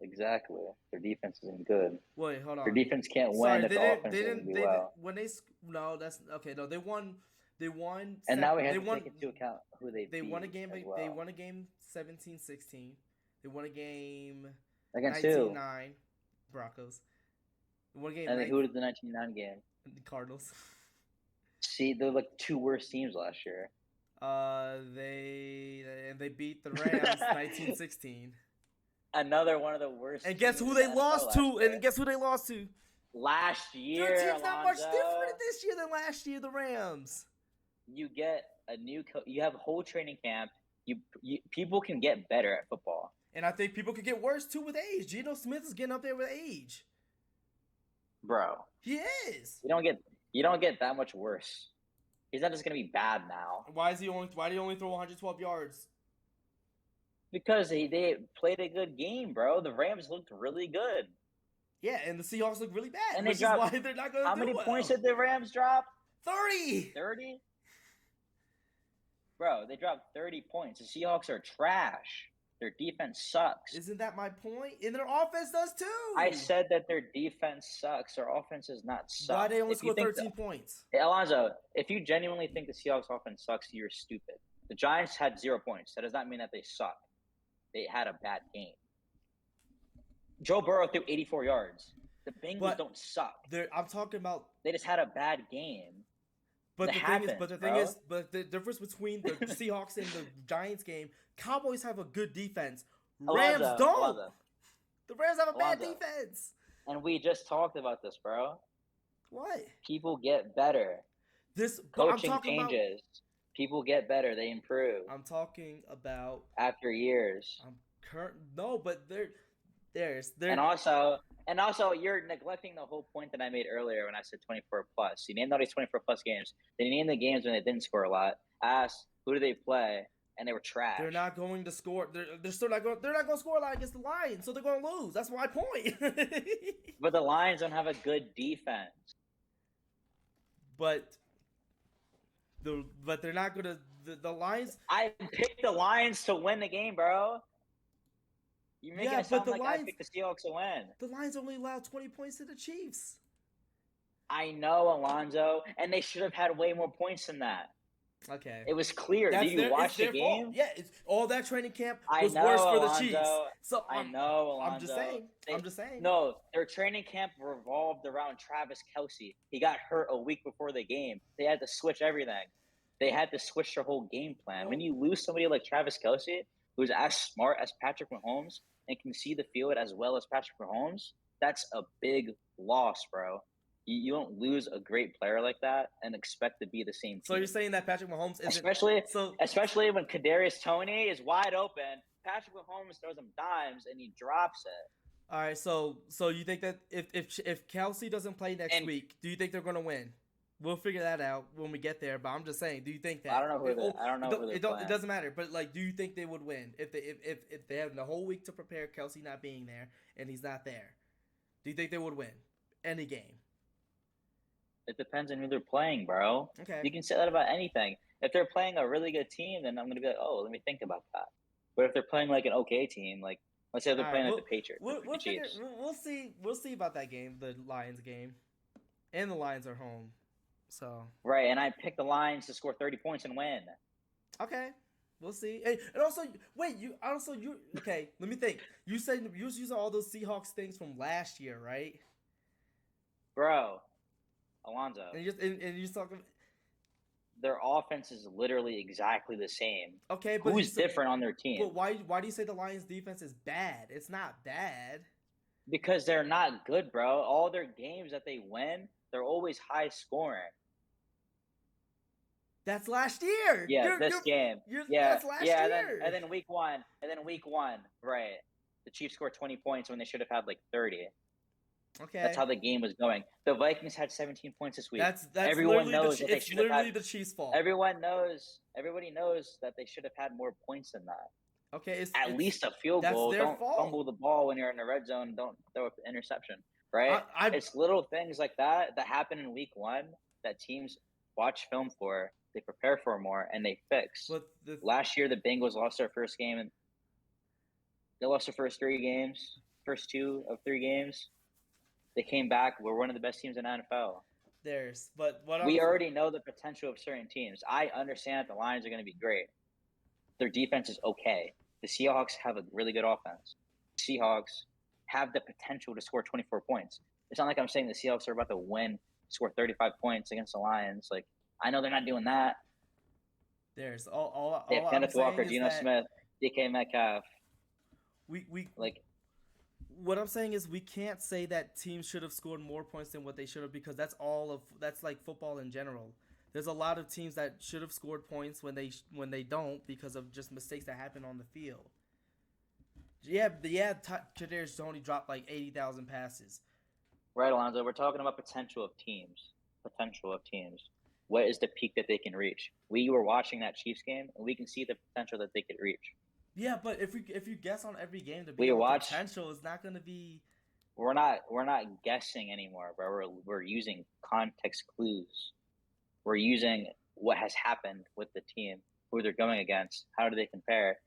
Exactly. Their defense isn't good. Wait, hold on. Their defense can't win if the offense they doesn't didn't do well. no, that's okay. No, they won. And now we have to take into account who they beat. Won a game. Well. They won a game 17-16. They won a game against 19-9. Broncos. They won a game. And who did the 19-9 game? The Cardinals. See, they're like 2 worst teams last year. They beat the Rams 19-16. Another one of the worst. And guess who they lost to? And guess who they lost to? Last year. Their team's not much different this year than last year. The Rams. You get a new you have a whole training camp. You people can get better at football. And I think people could get worse too with age. Geno Smith is getting up there with age. Bro. He is. You don't get that much worse. He's not just gonna be bad now. Why did he only throw 112 yards? Because they played a good game, bro. The Rams looked really good. Yeah, and the Seahawks look really bad. And which is why they're not going to do well. How many points did the Rams drop? 30. 30? Bro, they dropped 30 points. The Seahawks are trash. Their defense sucks. Isn't that my point? And their offense does too. I said that their defense sucks. Their offense is not suck. Why they only score 13 points? Hey, Alonzo, if you genuinely think the Seahawks offense sucks, you're stupid. The Giants had 0 points. That does not mean that they suck. They had a bad game. Joe Burrow threw 84 yards. The Bengals don't suck. I'm talking about. They just had a bad game. But the thing is, the difference between the Seahawks and the Giants game, Cowboys have a good defense. Rams don't. The Rams have a bad defense. And we just talked about this, bro. What? People get better. Coaching changes. People get better. They improve. I'm talking about after years. No, but there's. And also, you're neglecting the whole point that I made earlier when I said 24 plus. You named all these 24 plus games. They named the games when they didn't score a lot. Asked who do they play, and they were trash. They're not going to score. They're still not going. They're not going to score a lot against the Lions, so they're going to lose. That's my point. But the Lions don't have a good defense. But they're not going to. The Lions. I picked the Lions to win the game, bro. You're making it sound like I picked the Seahawks to win. The Lions only allowed 20 points to the Chiefs. I know, Alonzo, and they should have had way more points than that. Okay. It was clear. Did you watch the game? Fault. Yeah, it's all that training camp I was know, worse for the Chiefs. Alonzo. So I know, I'm just Alonzo. saying. I'm just saying. No, their training camp revolved around Travis Kelce. He got hurt a week before the game. They had to switch everything. They had to switch their whole game plan. When you lose somebody like Travis Kelce, who's as smart as Patrick Mahomes and can see the field as well as Patrick Mahomes, that's a big loss, bro. You don't lose a great player like that and expect to be the same team. So you're saying that Patrick Mahomes isn't especially when Kadarius Toney is wide open, Patrick Mahomes throws him dimes and he drops it. All right, so you think that if Kelce doesn't play next week, do you think they're gonna win? We'll figure that out when we get there. But I'm just saying, do you think that? I don't know who it doesn't matter. But like, do you think they would win if they have the whole week to prepare? Kelce not being there and he's not there. Do you think they would win any game? It depends on who they're playing, bro. Okay. You can say that about anything. If they're playing a really good team, then I'm gonna be like, oh, let me think about that. But if they're playing like an okay team, like let's say they're playing like the Patriots, we'll see about that game, the Lions game, and the Lions are home, so right. And I picked the Lions to score 30 points and win. Okay, we'll see. Hey, and also, wait, you okay? Let me think. You said you was using all those Seahawks things from last year, right? Bro, Alonzo. And you just talking. Their offense is literally exactly the same. Okay, but who's different on their team? But why do you say the Lions' defense is bad? It's not bad. Because they're not good, bro. All their games that they win, they're always high scoring. That's last year. Yeah, this game. That's last year. And then week one, right? The Chiefs scored 20 points when they should have had like 30. Okay. That's how the game was going. The Vikings had 17 points this week. That's everyone knows that it's literally the Chiefs' fault. Everybody knows that they should have had more points than that. Okay, it's at least a field goal. Don't fumble the ball when you're in the red zone. Don't throw an interception. Right? It's little things like that happen in week one that teams watch film for, they prepare for more, and they fix. Last year, the Bengals lost their first game, and they lost their first two of three games. They came back. We're one of the best teams in the NFL. We already know the potential of certain teams. I understand that the Lions are going to be great. Their defense is okay. The Seahawks have a really good offense. The Seahawks have the potential to score 24 points. It's not like I'm saying the Seahawks are about to win, score 35 points against the Lions. Like, I know they're not doing that. They have Kenneth Walker, Geno Smith, DK Metcalf. What I'm saying is we can't say that teams should have scored more points than what they should have, because that's like football in general. There's a lot of teams that should have scored points when they don't, because of just mistakes that happen on the field. Kadarius Toney dropped like 80,000 passes. Right, Alonzo. We're talking about potential of teams. What is the peak that they can reach? We were watching that Chiefs game, and we can see the potential that they could reach. Yeah, but if you guess on every game, the potential is not going to be. We're not guessing anymore, bro. We're using context clues. We're using what has happened with the team, who they're going against, how do they compare,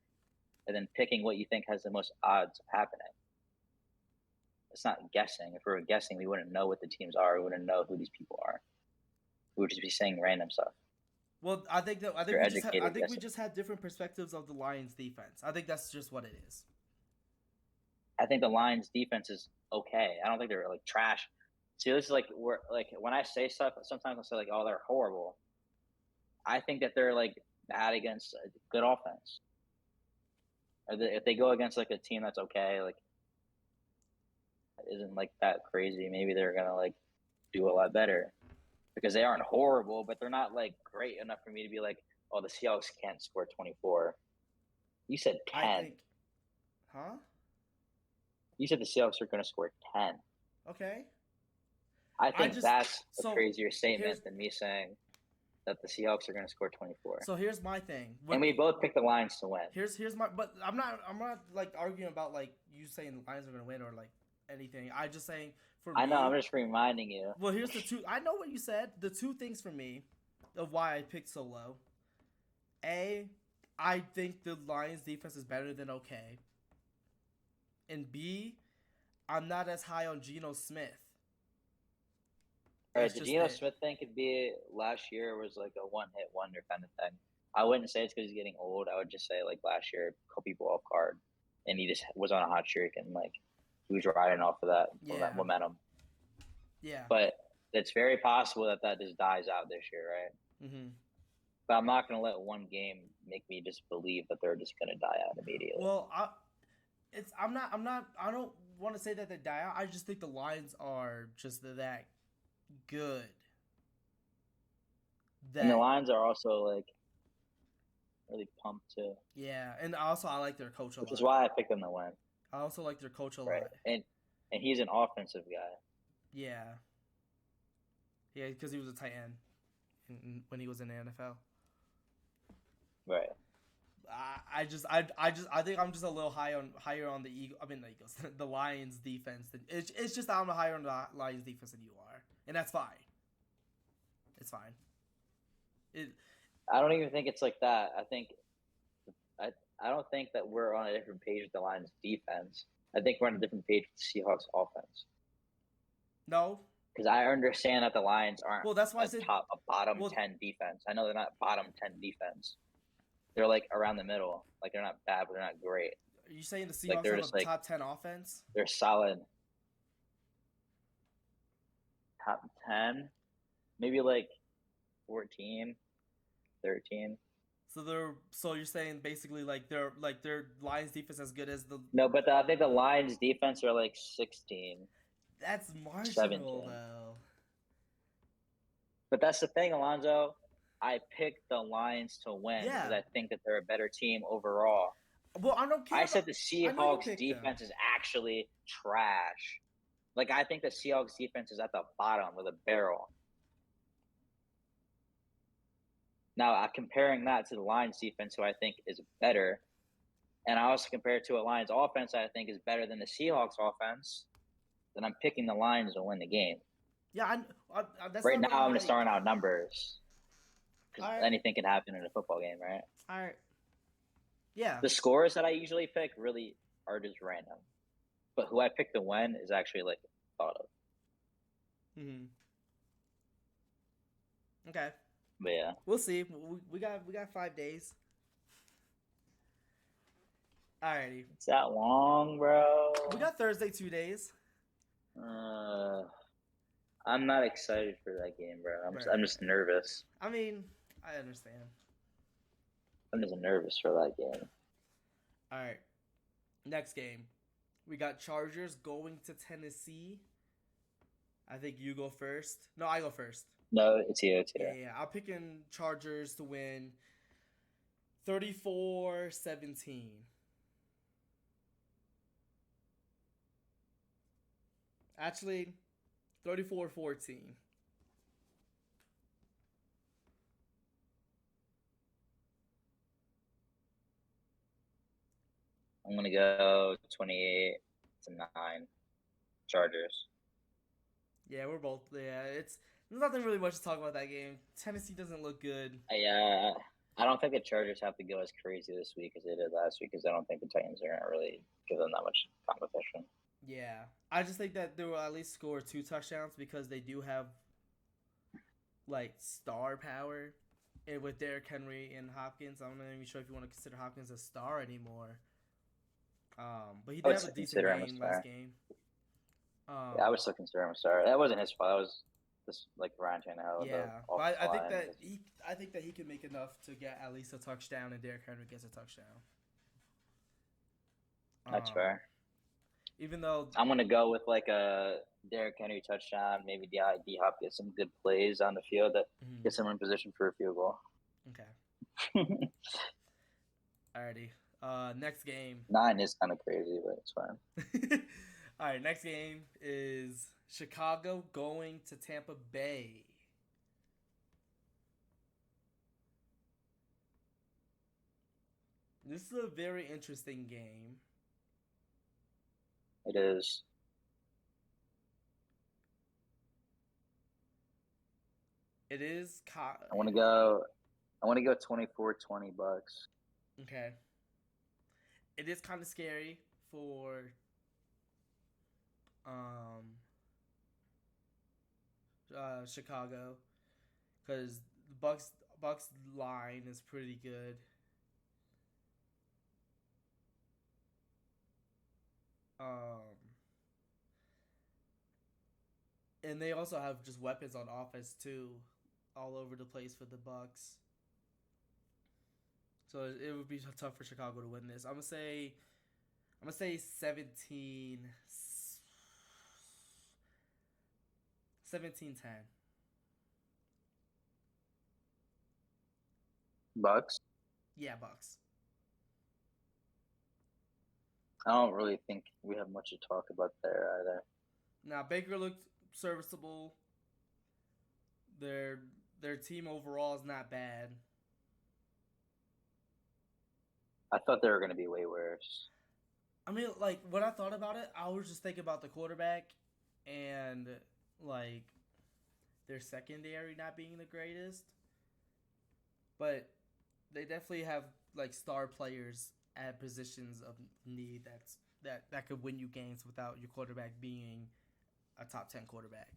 and then picking what you think has the most odds of happening. It's not guessing. If we were guessing, we wouldn't know what the teams are. We wouldn't know who these people are. We would just be saying random stuff. Well, I think we just had different perspectives of the Lions' defense. I think that's just what it is. I think the Lions' defense is okay. I don't think they're like trash. See, this is like when I say stuff, sometimes I'll say like, "Oh, they're horrible." I think that they're like bad against a good offense. If they go against like a team that's okay, like isn't like that crazy, maybe they're gonna like do a lot better. Because they aren't horrible, but they're not like great enough for me to be like, oh, the Seahawks can't score 24. You said 10. You said the Seahawks are going to score 10. Okay. I think that's a crazier statement than me saying that the Seahawks are going to score 24. So here's my thing. And we both picked the Lions to win. Here's my, but I'm not like arguing about like you saying the Lions are going to win or like anything. I'm just saying. I know, I'm just reminding you. Well, here's the two. I know what you said. The two things for me of why I picked so low. A, I think the Lions' defense is better than okay. And B, I'm not as high on Geno Smith. right, That's the just Geno it. Smith thing could be last year was like a one-hit wonder kind of thing. I wouldn't say it's because he's getting old. I would just say like last year caught people off guard, and he just was on a hot streak and like he was riding off of that Yeah. momentum. Yeah. But it's very possible that just dies out this year, right? Mm-hmm. But I'm not gonna let one game make me just believe that they're just gonna die out immediately. Well, I don't want to say that they die out. I just think the Lions are just that good. And the Lions are also like really pumped too. Yeah, and also I like their coach a Which lot. is why I picked them to win. I also like their coach a Right. lot. And he's an offensive guy. Yeah. Yeah, because he was a tight end when he was in the NFL. Right. I think I'm just a little higher on the Eagles. I mean the Eagles, the Lions defense. It's just that I'm higher on the Lions defense than you are, and that's fine. It's fine. I don't even think it's like that. I don't think that we're on a different page with the Lions defense. I think we're on a different page with the Seahawks offense. No. Because I understand that the Lions aren't that's why I said a bottom 10 defense. I know they're not bottom 10 defense. They're like around the middle. Like they're not bad, but they're not great. Are you saying the Seahawks have a top 10 offense? They're solid. Top 10? Maybe like 14, 13. So you're saying basically like their Lions defense as good as the No, but I think the Lions defense are like 16. That's marginal 17. though. But that's the thing, Alonzo. I picked the Lions to win because I think that they're a better team overall. Well, I don't care. I said the Seahawks defense is actually trash. Like I think the Seahawks defense is at the bottom with a barrel. Now, I'm comparing that to the Lions defense, who I think is better. And I also compare it to a Lions offense I think is better than the Seahawks offense. Then I'm picking the Lions to win the game. Yeah, that's right now I'm just throwing out numbers. Because anything can happen in a football game, right? All right. Yeah. The scores that I usually pick really are just random. But who I pick to win is actually like thought of. Mm-hmm. Okay. But yeah, we'll see. We got 5 days. Alrighty. It's that long, bro. We got Thursday 2 days. I'm not excited for that game, bro. I'm just nervous. I mean, I understand. I'm just nervous for that game. All right. Next game. We got Chargers going to Tennessee. I think you go first. No, I go first. No, it's you. Yeah. I'm picking Chargers to win 34-17. Actually, 34-14. I'm going to go 28-9 Chargers. Yeah, we're both. Yeah, there's nothing really much to talk about that game. Tennessee doesn't look good. Yeah, I don't think the Chargers have to go as crazy this week as they did last week because I don't think the Titans are going to really give them that much competition. Yeah, I just think that they will at least score 2 touchdowns because they do have like star power, and with Derrick Henry and Hopkins, I'm not even sure if you want to consider Hopkins a star anymore. But he did have a decent game last game. Yeah, I would still consider him a star. That wasn't his fault. That was just like Ryan Tannehill. Yeah, but I think that he can make enough to get at least a touchdown, and Derrick Henry gets a touchdown. That's fair. Even though I'm gonna go with like a Derrick Henry touchdown, maybe D Hop gets some good plays on the field that gets him in position for a field goal. Okay. Alrighty. Next game. 9 is kind of crazy, but it's fine. All right, next game is Chicago going to Tampa Bay. This is a very interesting game. It is. It is. I want to go 24-20 Bucks. Okay. It is kind of scary for Chicago, because the Bucks line is pretty good. Um, and they also have just weapons on offense too, all over the place for the Bucks. So it would be tough for Chicago to win this. I'm gonna say 17-10. Bucks. Yeah, Bucks. I don't really think we have much to talk about there either. Now Baker looked serviceable. Their their team overall is not bad. I thought they were going to be way worse. I mean, like when I thought about it, I was just thinking about the quarterback and like their secondary not being the greatest. But they definitely have like star players at positions of need that could win you games without your quarterback being a top 10 quarterback.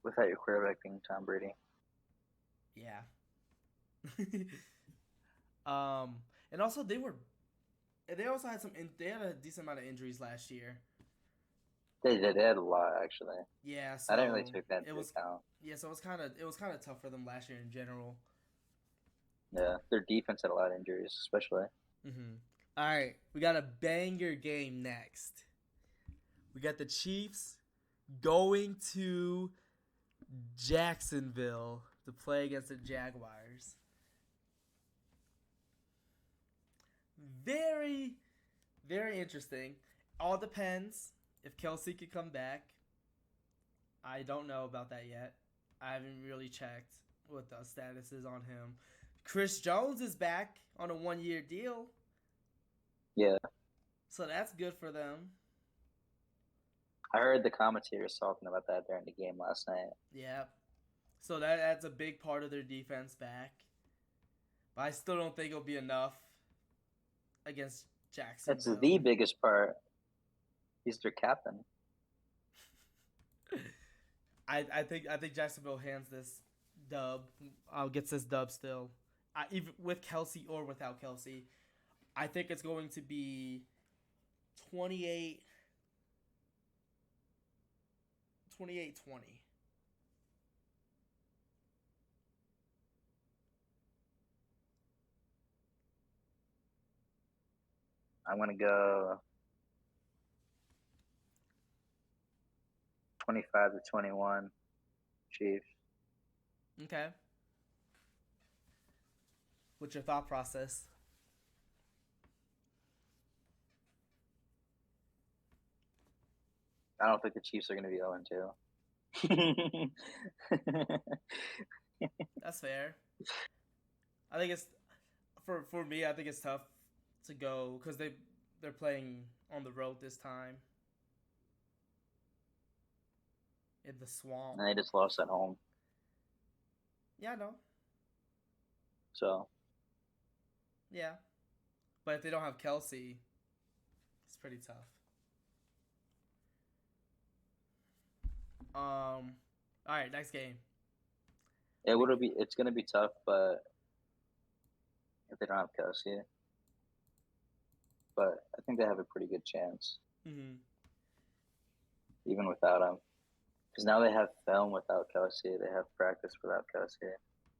Without your quarterback being Tom Brady. Yeah. And also they also had they had a decent amount of injuries last year. They did. They had a lot actually. Yeah, so I didn't really take that into account. Yeah, so it was kind of tough for them last year in general. Yeah, their defense had a lot of injuries, especially. Mm-hmm. All right, we got a banger game next. We got the Chiefs going to Jacksonville to play against the Jaguars. Very, very interesting. All depends if Kelsey could come back. I don't know about that yet. I haven't really checked what the status is on him. Chris Jones is back on a 1-year deal. Yeah. So that's good for them. I heard the commentators talking about that during the game last night. Yeah. So that adds a big part of their defense back. But I still don't think it'll be enough against Jacksonville. That's the biggest part. He's their captain. I think Jacksonville hands this dub. Gets this dub still. Even with Kelsey or without Kelsey. I think it's going to be 28-20. I'm going to go 25-21 Chiefs. Okay. What's your thought process? I don't think the Chiefs are going to be 0-2. That's fair. I think it's for me. I think it's tough to go because they're playing on the road this time in the swamp. And they just lost at home. Yeah, I know. So. Yeah, but if they don't have Kelsey, it's pretty tough. All right, next game. It's gonna be tough, but if they don't have Kelsey, but I think they have a pretty good chance, even without him. Because now they have film without Kelsey. They have practice without Kelsey.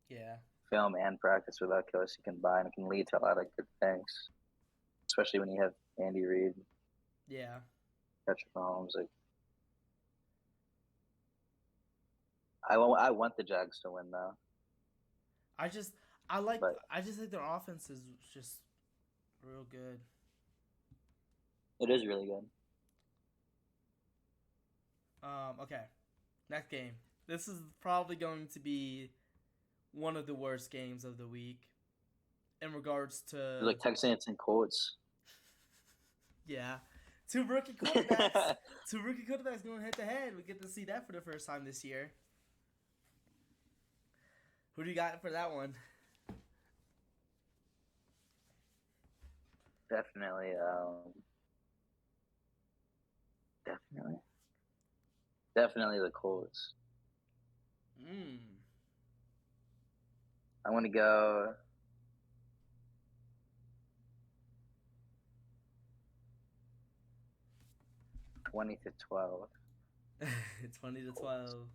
Yeah. Film and practice without Kelsey combined can lead to a lot of good things, especially when you have Andy Reid. Yeah. Patrick Mahomes, like. I want the Jags to win though. I just think their offense is just real good. It is really good. Okay. Next game. This is probably going to be one of the worst games of the week in regards to like Texans and Colts. Yeah. Two rookie quarterbacks going head to head. We get to see that for the first time this year. Who do you got for that one? Definitely the Colts. Mm. I'm gonna go 20-12. 20-12.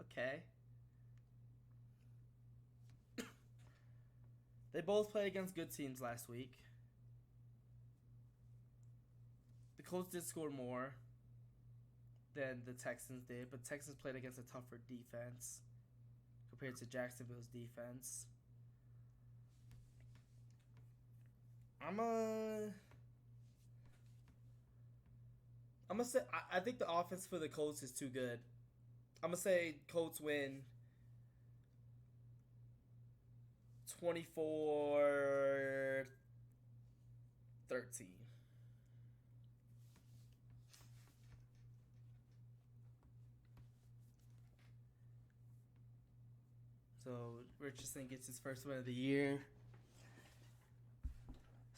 Okay. They both played against good teams last week. The Colts did score more than the Texans did, but Texans played against a tougher defense compared to Jacksonville's defense. I'm gonna say I think the offense for the Colts is too good. I'm gonna say Colts win 24-13. So Richardson gets his first win of the year.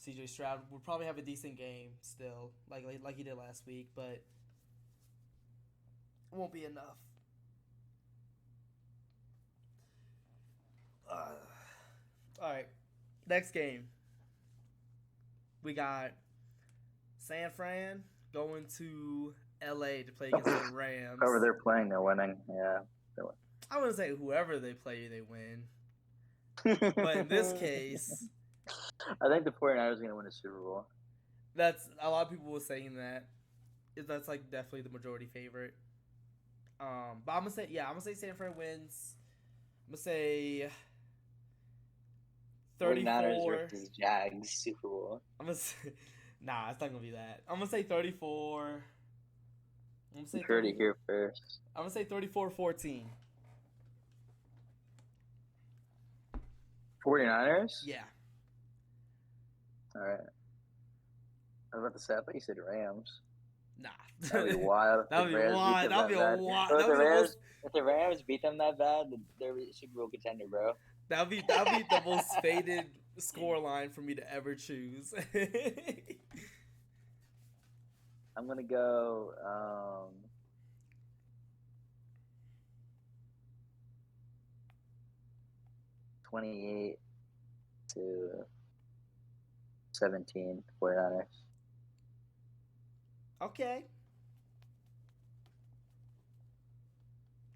CJ Stroud will probably have a decent game still, like he did last week, but it won't be enough. All right, next game. We got San Fran going to LA to play against the Rams. Whoever they're playing, they're winning. Yeah. I wouldn't say whoever they play, they win. But in this case, I think the 49ers are going to win a Super Bowl. That's a lot of people were saying that. That's like definitely the majority favorite. But I'm gonna say San Fran wins. I'm gonna say 34 49ers versus Jags Super Bowl. I'm gonna say, nah, it's not gonna be that. I'm gonna say 34. I'm gonna say heard it here first. I'm gonna say 34-14. 49ers? Yeah. All right. I was about to say, I thought you said Rams. Nah. That'd be wild. That'd be wild. That'd be a wild. If the Rams beat them that bad, they're a Super Bowl contender, bro. That'd be the most faded score line for me to ever choose. I'm gonna go 28-17 49ers. Okay.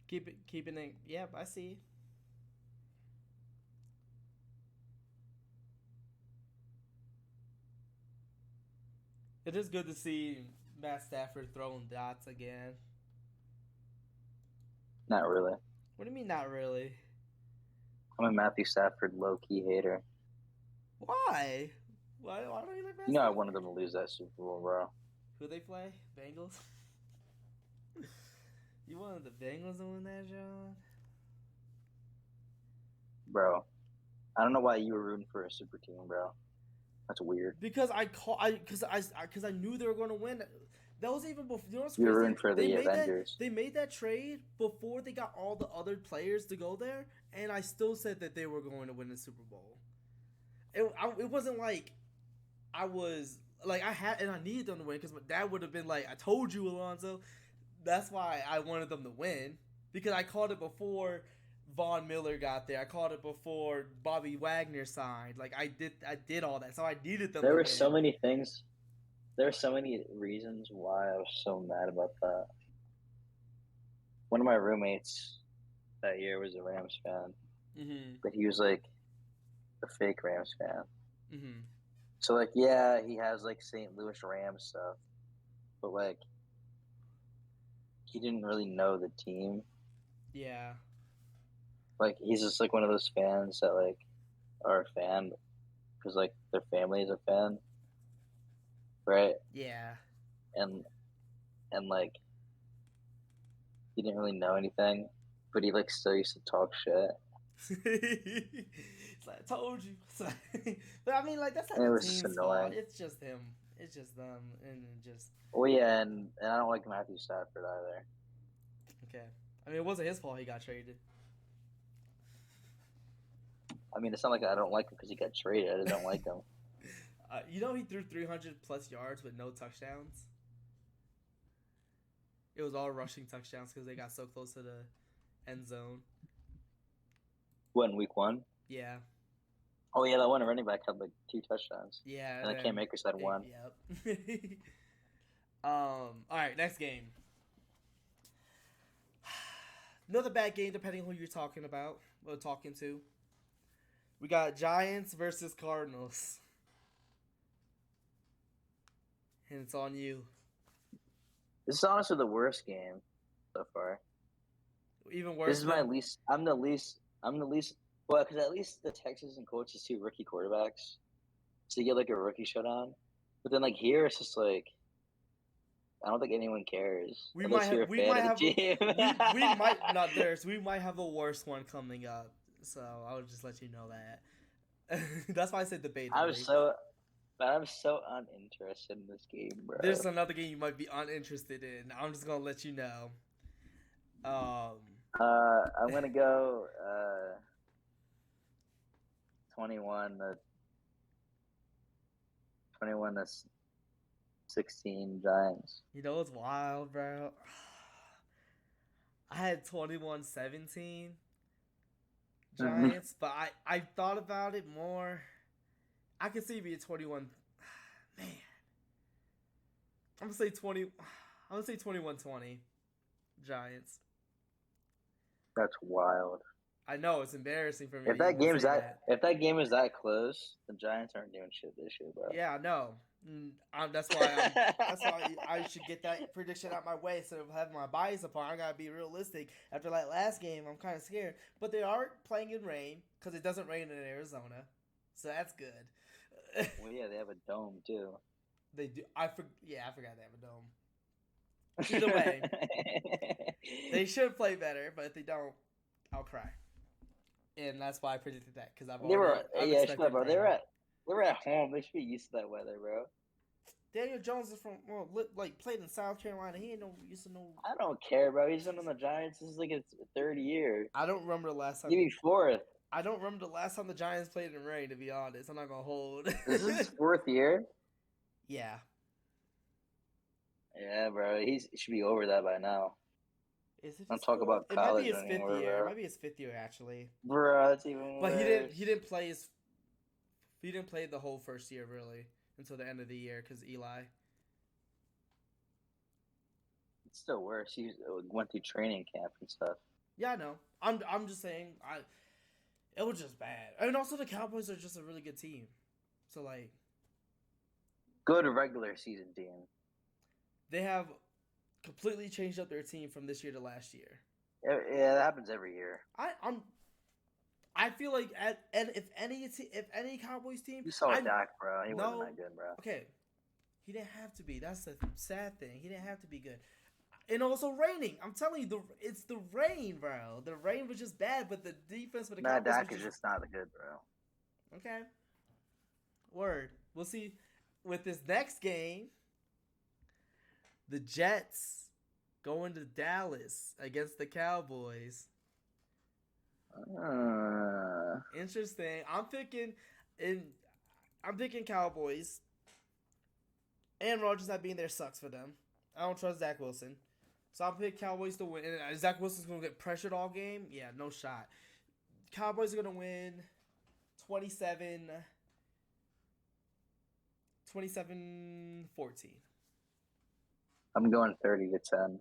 Keeping it. Yep, I see. It is good to see Matt Stafford throwing dots again. Not really. What do you mean, not really? I'm a Matthew Stafford low-key hater. Why? Why don't you like Matt You know I Stafford? wanted them to lose that Super Bowl, bro. Who they play? Bengals? You wanted the Bengals to win that, John? Bro, I don't know why you were rooting for a super team, bro. That's weird. Because I knew they were going to win. That was even before. You know what's You were crazy? rooting for the Avengers. They made that trade before they got all the other players to go there, and I still said that they were going to win the Super Bowl. It wasn't like I was like I needed them to win because my dad would have been like, "I told you, Alonzo." That's why I wanted them to win because I called it before Von Miller got there. I called it before Bobby Wagner signed. Like I did all that, so I needed them. There were so many things. There were so many reasons why I was so mad about that. One of my roommates that year was a Rams fan, but he was like a fake Rams fan. Mm-hmm. So like, yeah, he has like St. Louis Rams stuff, but like, he didn't really know the team. Yeah. Like he's just like one of those fans that like are a fan because like their family is a fan, right? Yeah. And like he didn't really know anything, but he like still used to talk shit. It's like I told you. But I mean, like that's not And it the was team's annoying. fault. It's just him. It's just them, and just. Oh yeah, and I don't like Matthew Stafford either. Okay, I mean it wasn't his fault he got traded. I mean, it's not like I don't like him because he got traded. I just don't like him. You know he threw 300 plus yards with no touchdowns. It was all rushing touchdowns because they got so close to the end zone. What, in week 1? Yeah. Oh yeah, that one running back had like 2 touchdowns. Yeah. And then Cam Akers had 1. Yep. All right, next game. Another bad game, depending on who you're talking about or talking to. We got Giants versus Cardinals. And it's on you. This is honestly the worst game so far. Even worse. This is my least. I'm the least. Well, because at least the Texans and Colts is 2 rookie quarterbacks, so you get like a rookie showdown. But then like here, it's just like I don't think anyone cares. We unless you're a fan of the team. we might not theirs. We might have a worse one coming up. So I would just let you know that. That's why I said debate. I'm so uninterested in this game, bro. There's another game you might be uninterested in. I'm just gonna let you know. I'm gonna go 21 to 16 Giants. You know what's wild, bro? I had 21-17 Giants, but I thought about it more. I could see it being 21. Man, I'm gonna say 20. I'm gonna say 21-20 Giants. That's wild. I know it's embarrassing for me. If that game is that close, the Giants aren't doing shit this year, bro. Yeah, I know. That's why I should get that prediction out my way instead of having my bias upon. I gotta be realistic. After that last game, I'm kind of scared. But they are playing in rain because it doesn't rain in Arizona, so that's good. Well, yeah, they have a dome too. They do. I forgot they have a dome. Either way, they should play better. But if they don't, I'll cry. And that's why I predicted that because They were at home. They should be used to that weather, bro. Daniel Jones is from played in South Carolina. He ain't used to know. I don't care, bro. He's been on the Giants. This is like his 3rd year. I don't remember the last time. Give me 4th. I don't remember the last time the Giants played in rain. To be honest, I'm not gonna hold. This is his 4th year. Yeah. Yeah, bro. He should be over that by now. Is it? I'm talking about college. It might be his 5th year. It might be his 5th year actually. Bro, that's even. But worse. he didn't play his. He didn't play the whole first year really until the end of the year because Eli. It's still worse. He went through training camp and stuff. Yeah, I know. I'm just saying. It was just bad. And also the Cowboys are just a really good team. So like. Good regular season team. They have completely changed up their team from this year to last year. Yeah, that happens every year. I feel like if any Cowboys team, you saw Dak, bro. He wasn't that good, bro. Okay, he didn't have to be. That's the sad thing. He didn't have to be good. And also raining. I'm telling you, it's the rain, bro. The rain was just bad, but the defense for the Cowboys. Dak is just not good, bro. Okay. Word. We'll see. With this next game, the Jets going to Dallas against the Cowboys. Interesting. I'm thinking Cowboys. Aaron Rodgers not being there sucks for them. I don't trust Zach Wilson. So I'll pick Cowboys to win. And Zach Wilson's going to get pressured all game? Yeah, no shot. Cowboys are going to win 27-14. I'm going 30-10.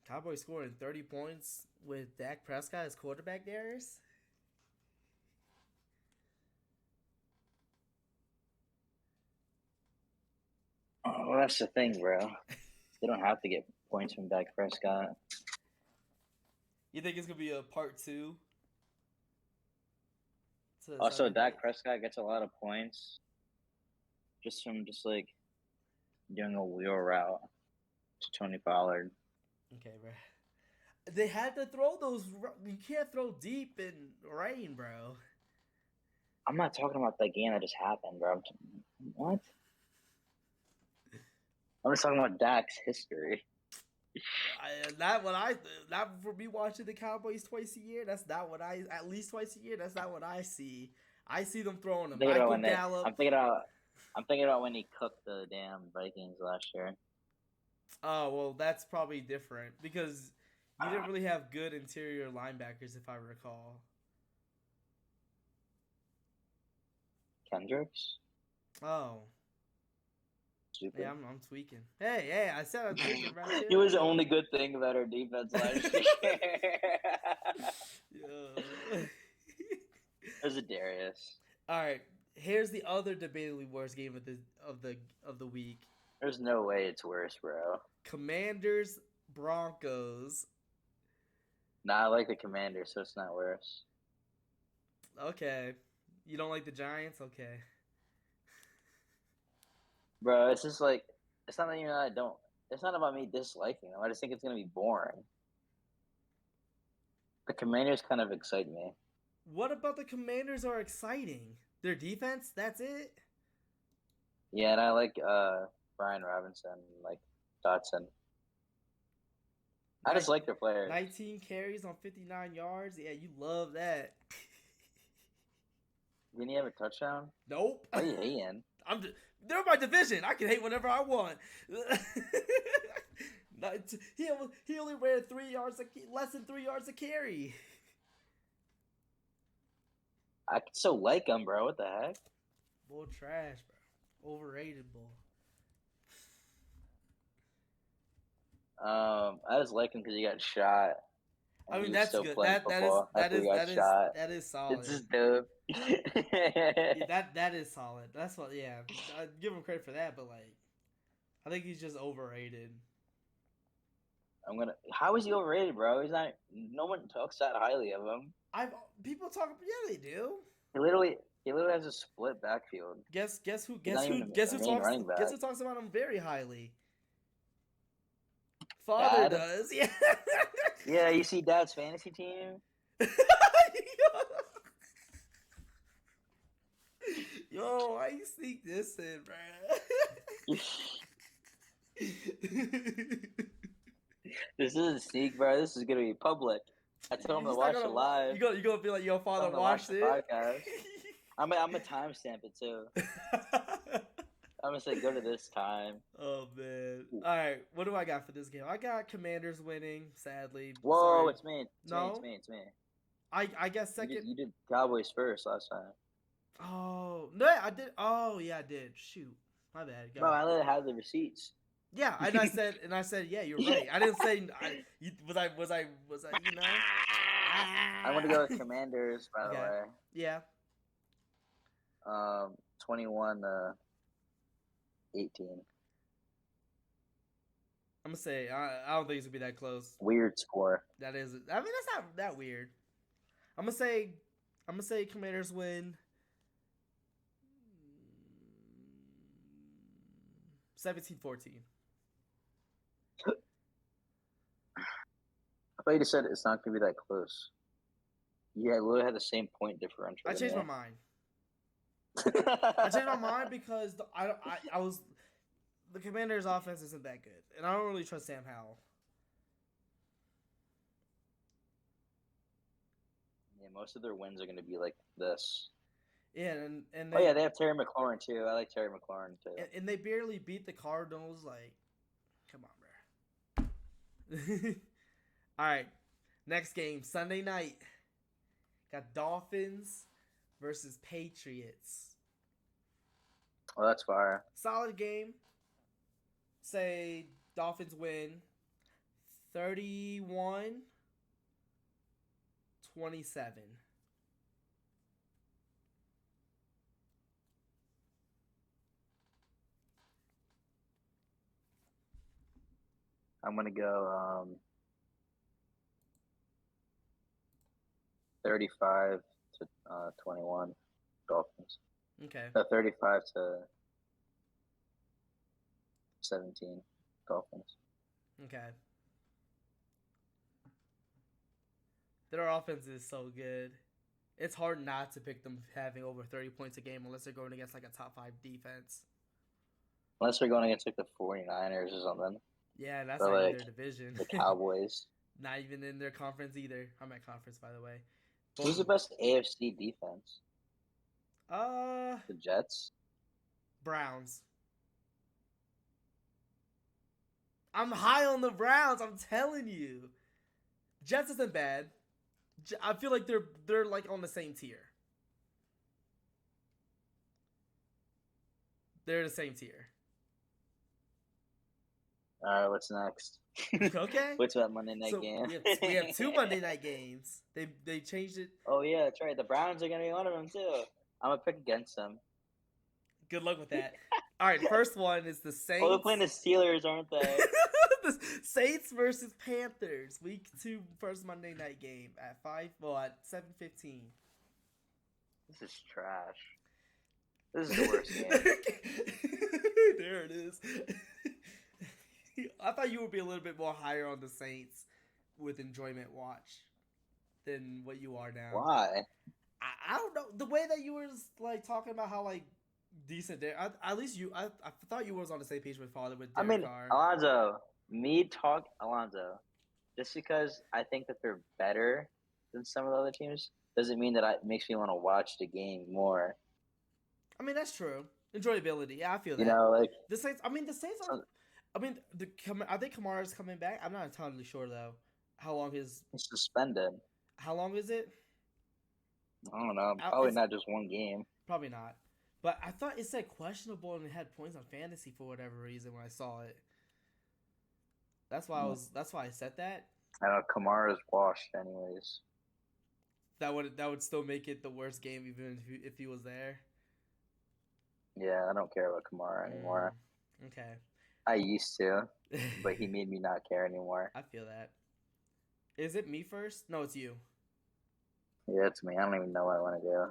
Cowboys scoring 30 points with Dak Prescott as quarterback, Darius? Oh, well, that's the thing, bro. They don't have to get points from Dak Prescott. You think it's going to be a part 2? Also, Dak Prescott gets a lot of points just from doing a wheel route to Tony Pollard. Okay, bro. They had to throw those. You can't throw deep in rain, bro. I'm not talking about that game that just happened, bro. What? I'm just talking about Dak's history. Not for me watching the Cowboys twice a year. That's not what at least twice a year. That's not what I see. I see them throwing a I'm thinking about Michael when they, Gallup. I'm thinking about when he cooked the damn Vikings last year. Oh, well, that's probably different because you didn't really have good interior linebackers, if I recall. Kendricks? Oh, Stupid. yeah, I'm tweaking. Hey, I said I'm tweaking, bro. It was the Chill. only good thing about our defense last year. Yeah. There's a Darius. All right, here's the other debatably worst game of the week. There's no way it's worse, bro. Commanders Broncos. Nah, I like the Commanders, so it's not worse. Okay, you don't like the Giants? Okay. Bro, it's just like it's not that I don't. It's not about me disliking them. I just think it's gonna be boring. The Commanders kind of excite me. What about the Commanders are exciting? Their defense? That's it? Yeah, and I like Brian Robinson, like Dotson. I just like their players. 19 carries on 59 yards. Yeah, you love that. Didn't he have a touchdown? Nope. What are you hating? They're my division. I can hate whenever I want. He only ran 3 yards, less than 3 yards a carry. I still like him, bro. What the heck? Bull trash, bro. Overrated bull. I just like him because he got shot. I mean, that's good. That is solid. It's just dope. Yeah, that is solid. That's what. Yeah, I give him credit for that, but like, I think he's just overrated. How is he overrated, bro? He's not. No one talks that highly of him. People talk. Yeah, they do. He literally has a split backfield. Guess who talks about him very highly. Father does. Yeah. Yeah, you see Dad's fantasy team. Yo, why you sneak this in, bro? This isn't sneak, bro. This is gonna be public. I told him to watch it live. You gonna be like, yo, Father, watched it. Podcast. I'm gonna timestamp it too. I'm gonna say go to this time. Oh man! All right, what do I got for this game? I got Commanders winning. Sadly. Whoa, sorry. it's me. It's me. I guess second. You did Cowboys first last time. Oh no, I did. Oh yeah, I did. Shoot, my bad. Bro, I let it have the receipts. Yeah, and I said, yeah, you're right. I didn't say. Was I? You know. I'm gonna go with Commanders. By the way. Yeah. 21-18. I'm gonna say I don't think it's gonna be that close. Weird score. That is. I mean, that's not that weird. I'm gonna say Commanders win. 17-14. I thought you just said it's not gonna be that close. Yeah, we literally had the same point differential. I changed my mind. I changed my mind because I was the Commanders' offense isn't that good, and I don't really trust Sam Howell. Yeah, most of their wins are going to be like this. Yeah, and they have Terry McLaurin too. I like Terry McLaurin too. And they barely beat the Cardinals. Like, come on, bro. All right, next game Sunday night. Got Dolphins versus Patriots. Oh, that's fire. Solid game. Say Dolphins win 31-27. I'm going to go 35-21 Dolphins. Okay. 35-17 Dolphins. Okay. Their offense is so good. It's hard not to pick them having over 30 points a game unless they're going against like a top 5 defense. Unless they're going against like the 49ers or something. Yeah, that's not like, their division. The Cowboys. Not even in their conference either. I'm at conference, by the way. Who's the best AFC defense? The Jets. Browns. I'm high on the Browns. I'm telling you. Jets isn't bad. I feel like they're like on the same tier. They're the same tier. All right, what's next? Okay. What's that Monday night game? we have 2 Monday night games. They changed it. Oh yeah, that's right. The Browns are gonna be one of them too. I'm gonna pick against them. Good luck with that. All right, first one is the Saints. Oh, they're playing the Steelers, aren't they? The Saints versus Panthers, Week 2, first Monday night game at 7:15. This is trash. This is the worst game. There it is. I thought you would be a little bit more higher on the Saints with enjoyment watch than what you are now. Why? I don't know. The way that you were like talking about how like decent at least I thought you was on the same page with Father with Derek Carr. Alonzo, Alonzo, just because I think that they're better than some of the other teams doesn't mean that it makes me want to watch the game more. I mean, that's true. Enjoyability. Yeah, I feel that. You know, like the Saints are. I think Kamara's coming back. I'm not entirely sure though. How long he's suspended? How long is it? I don't know. Probably not just one game. Probably not. But I thought it said questionable and it had points on fantasy for whatever reason when I saw it. That's why I said that. I know Kamara's washed anyways. That would still make it the worst game even if he was there. Yeah, I don't care about Kamara anymore. Okay. I used to, but he made me not care anymore. I feel that. Is it me first? No, it's you. Yeah, it's me. I don't even know what I want to do.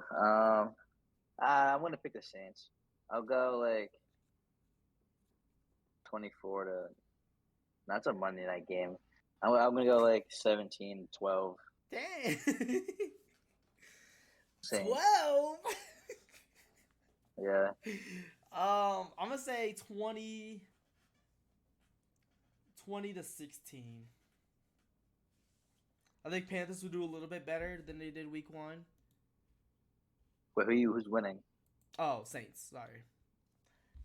I'm gonna pick the Saints. I'll go like 24 to. That's a Monday night game. I'm gonna go like 17-12. Dang. Saints. 12. Yeah. I'm gonna say 20 to 16. I think Panthers will do a little bit better than they did week 1. Wait, who's winning? Oh, Saints. Sorry.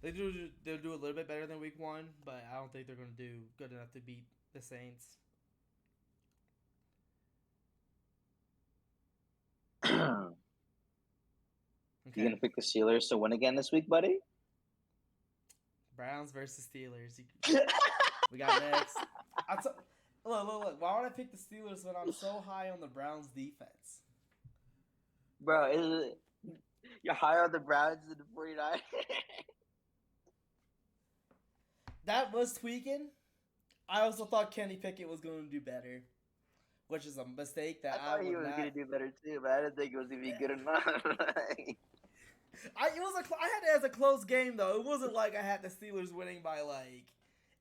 They'll do a little bit better than week 1, but I don't think they're gonna do good enough to beat the Saints. Okay. You gonna pick the Steelers to win again this week, buddy? Browns versus Steelers. We got next. Look. Why would I pick the Steelers when I'm so high on the Browns defense? Bro, you're higher on the Browns than the 49ers? That was tweaking. I also thought Kenny Pickett was going to do better, which is a mistake that I thought he was going to do better too, but I didn't think it was going to be good enough. I had it as a close game though. It wasn't like I had the Steelers winning by like.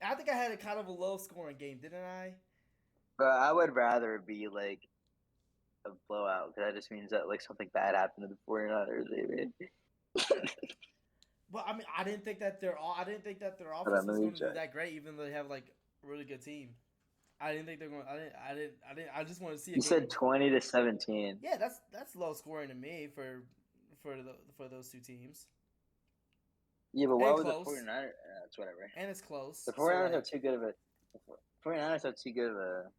I think I had a kind of a low scoring game, didn't I? But I would rather it be like a blowout because that just means that like something bad happened to the 49ers, maybe. Well, I mean, I didn't think that their offense was going to do that great, even though they have like a really good team. I didn't think they're going. I just want to see. You said 20 to 17. Yeah, that's low scoring to me for those two teams. Yeah, but why would the 49ers? It's whatever. And it's close. The 49ers are too good of a. 49ers are too good of a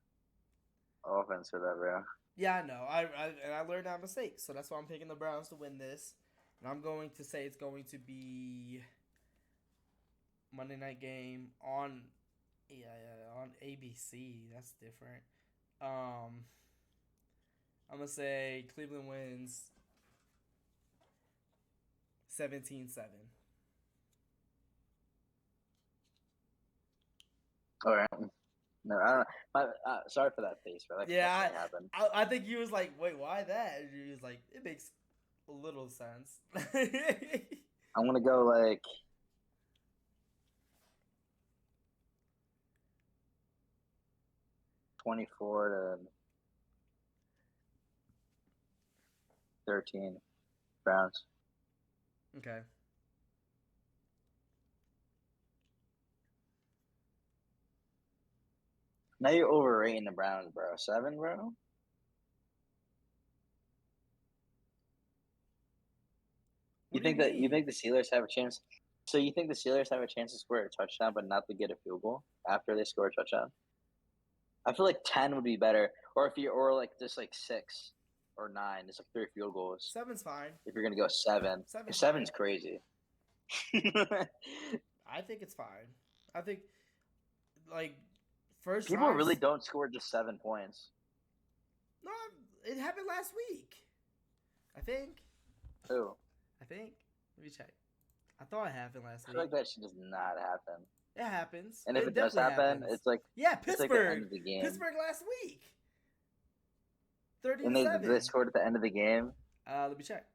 offense for that, bro. Yeah, I know. I learned that mistake, so that's why I'm picking the Browns to win this. And I'm going to say it's going to be Monday night game on ABC. That's different. I'm gonna say Cleveland wins 17-7. All right. No, I don't. Sorry for that face, bro. Yeah, I think he was like, "Wait, why that?" And he was like, "It makes a little sense." I'm gonna go like 24 to 13 Browns. Okay. Now you're overrating the Browns, bro. 7, bro? think the Steelers have a chance? So you think the Steelers have a chance to score a touchdown, but not to get a field goal after they score a touchdown? I feel like 10 would be better, or like just like 6 or 9. It's like 3 field goals. 7's fine. If you're gonna go 7, 7's crazy. I think it's fine. I think like first people drives, really don't score just 7 points. No, it happened last week. I think. Who? Let me check. I thought it happened last I week. feel like that shit does not happen. It happens. And if it does happen, it's like Pittsburgh. it's like the end of the game. Pittsburgh last week. 30-7. And they scored at the end of the game. Let me check.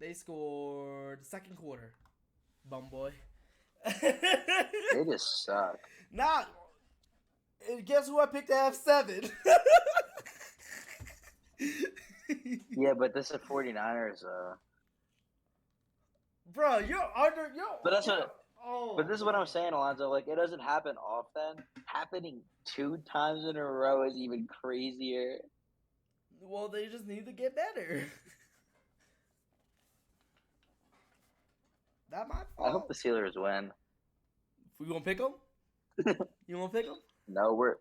They scored the second quarter. Bum boy. They just suck. Nah. And guess who I picked to have 7? Yeah, but this is 49ers. Bro, you're under. But that's what. Oh, but this is what I'm saying, Alonzo. Like, it doesn't happen often. Happening 2 times in a row is even crazier. Well, they just need to get better. Not my fault. I hope the Steelers win. We gonna pick them? You wanna pick them? No,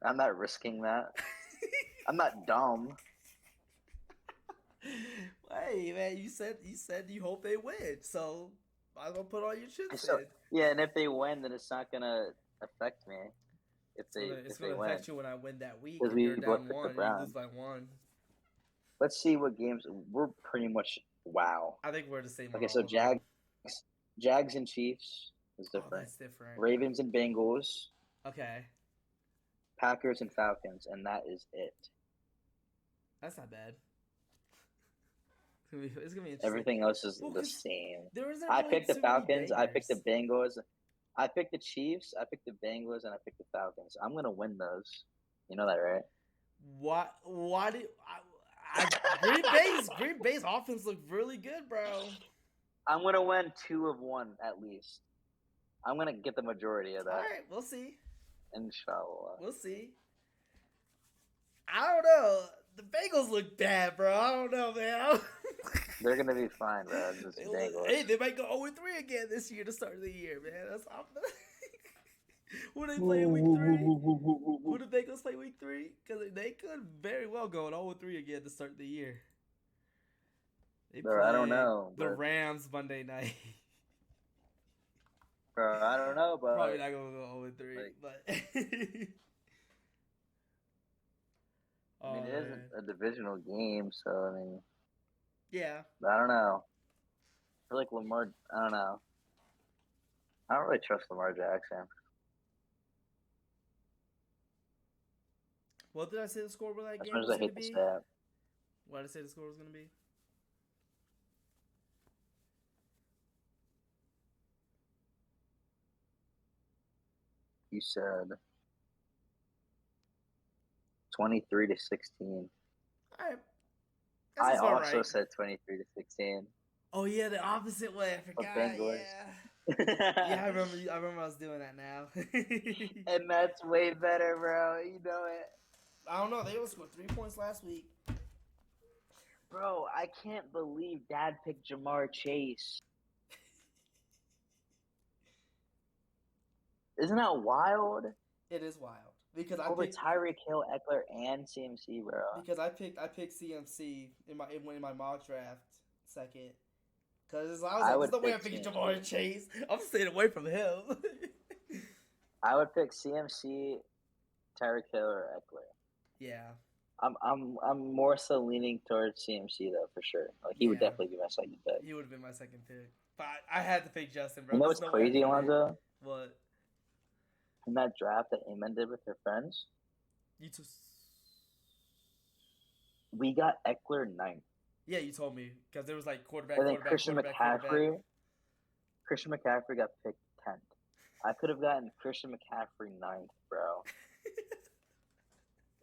I'm not risking that. I'm not dumb. Hey man, you said you hope they win, so I'm gonna put all your shit in. Yeah, and if they win, then it's not gonna affect me. It's gonna affect you when I win that week. Because you're down 1, you lose by 1. Let's see what games we're pretty much. Wow. I think we're the same. Okay, so Jags and Chiefs is different. Oh, that's different. Ravens and Bengals. Okay. Packers and Falcons, and that is it. That's not bad. It's gonna be interesting. Everything else is the same. I picked the Falcons. I picked the Bengals. I picked the Chiefs. I picked the Bengals, and I picked the Falcons. I'm gonna win those. You know that, right? What? Why did Green Bay's offense looked really good, bro? I'm gonna win 2 of 1 at least. I'm gonna get the majority of that. All right, we'll see. Inshallah. We'll see. I don't know. The Bengals look bad, bro. I don't know, man. They're gonna be fine, bro. Hey, they might go 0-3 again this year to start the year, man. That's who they play in week 3? Who the Bengals play week 3? Because they could very well go 0-3 again to start the year. Bro, I don't know. The Rams Monday night. Bro, I don't know, but probably not gonna go 0-3, but. I mean, it isn't a divisional game, so I mean. Yeah. I don't know. I feel like Lamar. I don't know. I don't really trust Lamar Jackson. What did I say the score for that game was going to the be? stat. What did I say the score was going to be? You said 23-16. All right. I also said 23-16. Oh yeah, the opposite way. I forgot. Yeah. Yeah, I remember I was doing that now. And that's way better, bro. You know it. I don't know. They only scored 3 points last week. Bro, I can't believe Dad picked Jamar Chase. Isn't that wild? It is wild because over Tyreek Hill, Eckler, and CMC, bro. Because I picked CMC in my mock draft second. Because I was the way I'm picking Jamar Chase. I'm staying away from him. I would pick CMC, Tyreek Hill, or Eckler. Yeah. I'm more so leaning towards CMC though, for sure. Like he would definitely be my second pick. He would have been my second pick, but I had to pick Justin, bro. You know what's crazy, Alonzo? What? In that draft that Amen did with her friends, we got Eckler 9th. Yeah, you told me because there was like quarterback. And then Christian McCaffrey got picked 10th. I could have gotten Christian McCaffrey 9th, bro.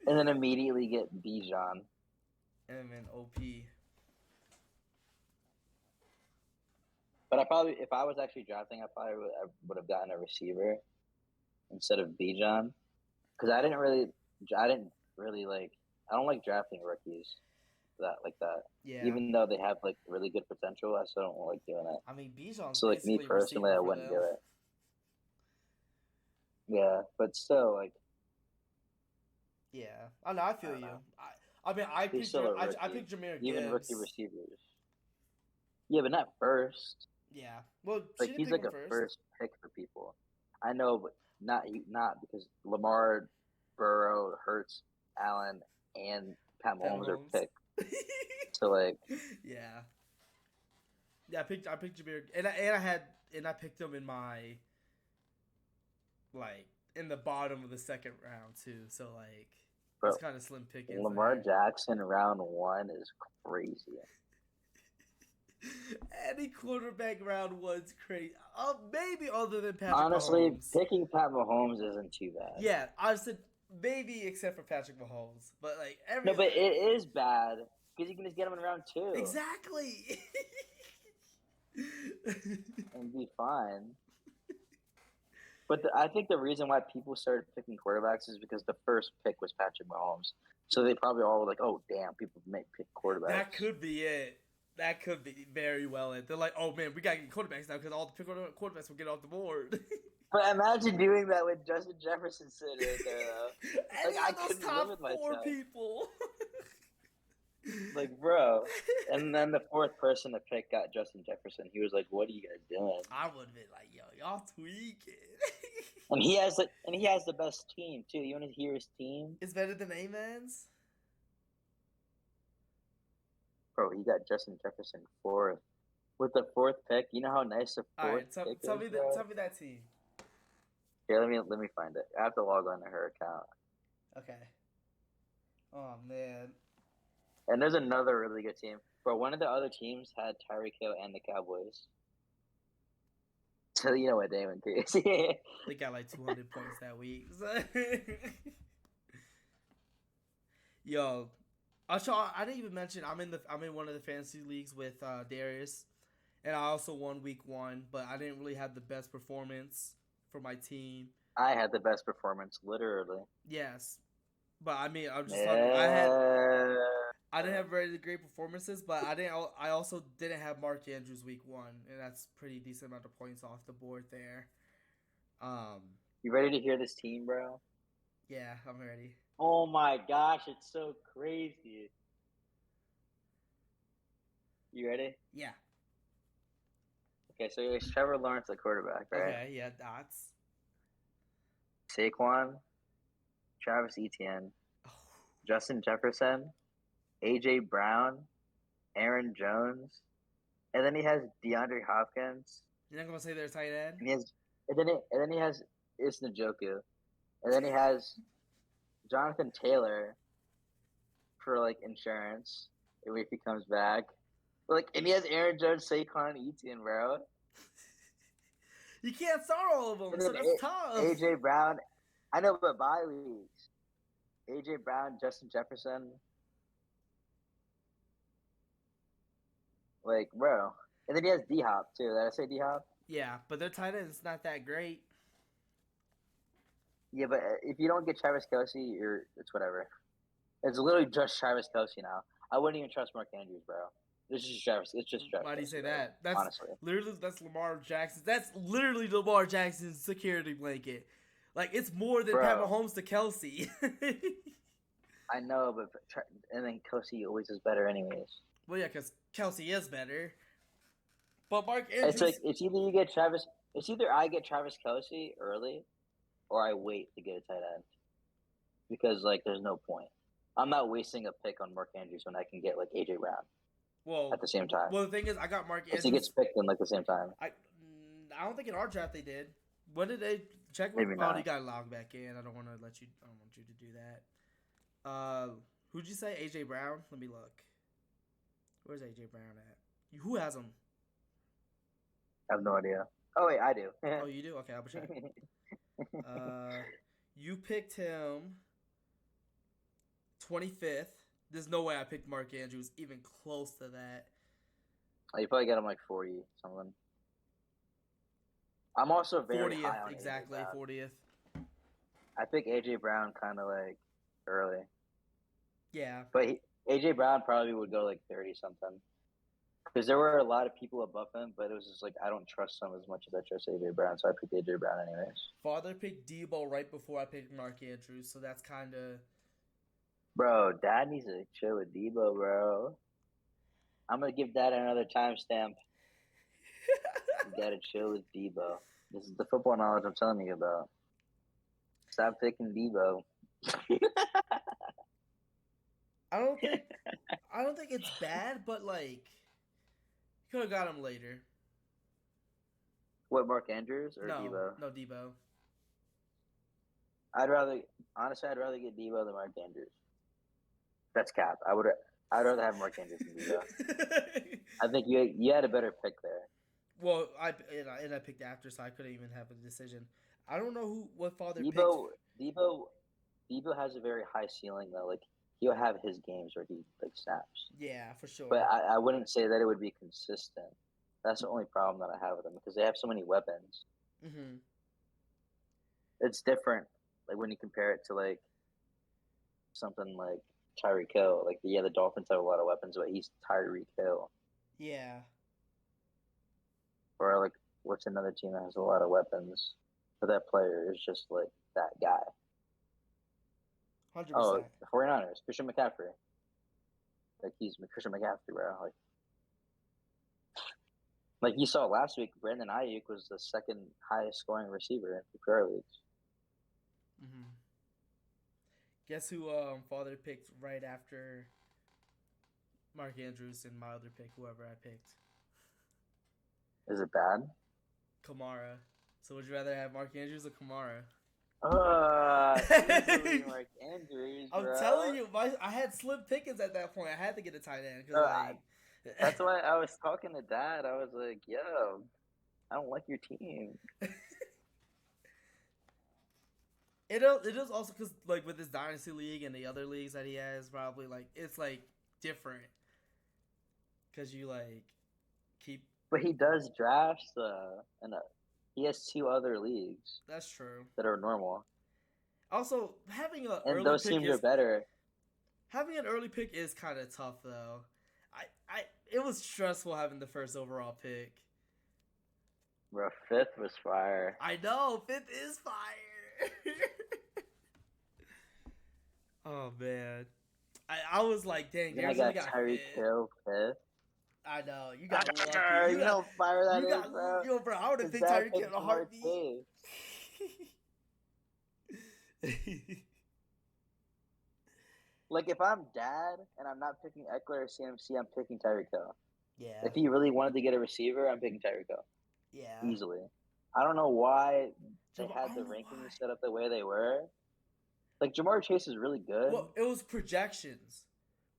And then immediately get Bijan. And then OP. But if I was actually drafting, I would have gotten a receiver instead of Bijan, because I don't like drafting rookies. like that. Yeah. Even though they have like really good potential, I still don't like doing it. I mean, Bijan's So like me basically a personally, receiver I for wouldn't them. do it. Yeah, but still, like Yeah. I know. I feel don't you. know. I mean, He's still a I rookie. picked Jameer Even rookie Gibbs. receivers. Yeah, but not first. Yeah. Well, she Like didn't he's pick like him a first. first pick for people. I know, but not because Lamar, Burrow, Hurts, Allen, and Pat Pat Mahomes are Mahomes. picked. So like, Yeah. Yeah, I picked Jameer, and I picked him in my like in the bottom of the second round too. So like, it's but kind of slim pickings Lamar there. Jackson round 1 is crazy. Any quarterback round one's crazy. Maybe other than Patrick Honestly, Mahomes. picking Pat Mahomes isn't too bad. Yeah, I said maybe except for Patrick Mahomes, but like every No, but it is bad because you can just get him in round 2 exactly. and be fine. But I think the reason why people started picking quarterbacks is because the first pick was Patrick Mahomes. So they probably all were like, "Oh, damn, people make pick quarterbacks." That could be it. That could be very well it. They're like, oh man, we gotta get quarterbacks now because all the quarterbacks will get off the board. But imagine doing that with Justin Jefferson sitting right there, though. Any Like I of those couldn't live with top four myself. people. Like, bro. And then the fourth person to pick got Justin Jefferson. He was like, "What are you guys doing?" I would have been like, yo, y'all tweaking. And he has the best team too. You want to hear his team? It's better than A-Man's? Bro, he got Justin Jefferson fourth. With the fourth pick, you know how nice the All fourth right, pick tell is, me bro? tell me that team. Here, let me find it. I have to log on to her account. Okay. Oh man. And there's another really good team. Bro, one of the other teams had Tyreek Hill and the Cowboys. So you know what they went crazy. They got like 200 points that week. Yo, I didn't even mention I'm in one of the fantasy leagues with Darius, and I also won week 1, but I didn't really have the best performance for my team. I had the best performance, literally. Yes, but I mean I'm just talking. Yeah. I didn't have very great performances, but I also didn't have Mark Andrews week 1, and that's pretty decent amount of points off the board there. You ready to hear this team, bro? Yeah, I'm ready. Oh my gosh, it's so crazy. You ready? Yeah. Okay, so it's Trevor Lawrence at quarterback, right? Okay. Yeah. Dots. Saquon, Travis Etienne, Oh. Justin Jefferson, AJ Brown, Aaron Jones, and then he has DeAndre Hopkins. You're not gonna say they're tight end? And then he has Isnajoku, and then he has Jonathan Taylor for like insurance if he comes back. Like, and he has Aaron Jones, Saquon, and Etienne, bro. You can't start all of them, And so then that's tough. AJ Brown, I know, but bye weeks. AJ Brown, Justin Jefferson, like, bro. And then he has D Hop too. Did I say D Hop? Yeah, but their tight end is not that great. Yeah, but if you don't get Travis Kelce, it's whatever. It's literally just Travis Kelce now. I wouldn't even trust Mark Andrews, bro. It's just Travis. It's just Travis. Why do you say bro. that? That's honestly that's Lamar Jackson. That's literally Lamar Jackson's security blanket. Like it's more than Bro. Pat Mahomes to Kelce. I know, but and then Kelce always is better, anyways. Well, yeah, because Kelce is better. But Mark Andrews. It's like it's either you get Travis. It's either I get Travis Kelce early, or I wait to get a tight end. Because like, there's no point. I'm not wasting a pick on Mark Andrews when I can get like AJ Brown. Well, at the same time. Well, the thing is, I got Mark Andrews. Because he gets picked in like the same time. I don't think in our draft they did. When did they check? Maybe not. You got logged back in. I don't want to let you. I don't want you to do that. Who'd you say? AJ Brown. Let me look. Where's AJ Brown at? Who has him? I have no idea. Oh wait, I do. Oh, you do? Okay, I'll check. You picked him 25th. There's no way I picked Mark Andrews even close to that. Oh, you probably got him like 40 something. I'm also very 40th, high on exactly, 40th. I pick AJ Brown kind of like early. Yeah. But AJ Brown probably would go like 30 something. Because there were a lot of people above him, but it was just like I don't trust him as much as I trust AJ Brown, so I picked AJ Brown anyways. Father picked Debo right before I picked Mark Andrews, so that's kind of. Bro, Dad needs to chill with Debo, bro. I'm gonna give Dad another timestamp. You gotta chill with Debo. This is the football knowledge I'm telling you about. Stop picking Debo. I don't think I don't think it's bad, but like could have got him later. What, Mark Andrews or No, Debo? no Debo. I'd rather get Debo than Mark Andrews. That's cap. I'd rather have Mark Andrews than Debo. I think you had a better pick there. Well, I picked after, so I couldn't even have a decision. I don't know what Father picked. Debo has a very high ceiling though. Like he'll have his games where he like snaps. Yeah, for sure. But I wouldn't say that it would be consistent. That's the only problem that I have with them because they have so many weapons. Mm-hmm. It's different, like when you compare it to like something like Tyreek Hill. Like the Dolphins have a lot of weapons, but he's Tyreek Hill. Yeah. Or like what's another team that has a lot of weapons, but that player is just like that guy. 100%. Oh, the 49ers, Christian McCaffrey. Like he's Christian McCaffrey, bro. Like you saw last week, Brandon Ayuk was the second highest scoring receiver in PPR leagues. Mm-hmm. Guess who Father picked right after Mark Andrews and my other pick, whoever I picked? Is it bad? Kamara. So would you rather have Mark Andrews or Kamara? Easily Mark Andrews, bro. I'm telling you, I had slim pickings at that point. I had to get a tight end because that's why I was talking to Dad. I was like, "Yo, I don't like your team." It is also because like with this dynasty league and the other leagues that he has, probably like it's like different because you like keep. But he does drafts, and he has 2 other leagues. That's true. That are normal. Also, having an and early those pick teams is are better. Having an early pick is kind of tough though. It was stressful having the first overall pick. Bro, 5th was fire. I know 5th is fire. Oh man, I was like, dang, then I got Tyreek Hill 5th. I know you got lucky. You know how fire that is, bro. Yo, bro, I would have picked Tyreek Hill in a heartbeat. Like if I'm Dad and I'm not picking Eckler or CMC, I'm picking Tyreek Hill. Yeah. If he really wanted to get a receiver, I'm picking Tyreek Hill. Yeah. Easily. I don't know why they had the rankings set up the way they were. Like Jamar Chase is really good. Well, it was projections.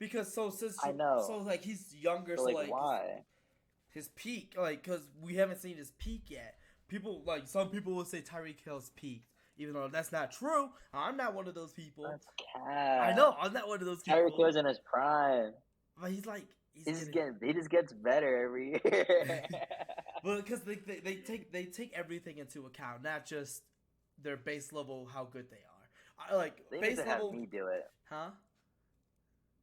Because I know. So like he's younger, so like why? His peak, like, because we haven't seen his peak yet. Some people will say Tyreek Hill's peak, even though that's not true. I'm not one of those people. That's cat. I know, I'm not one of those people. Tyreek Hill's in his prime. But he's like, he just gets better every year. Well, because they take everything into account, not just their base level, how good they are. They base need to level. Have me do it. Huh?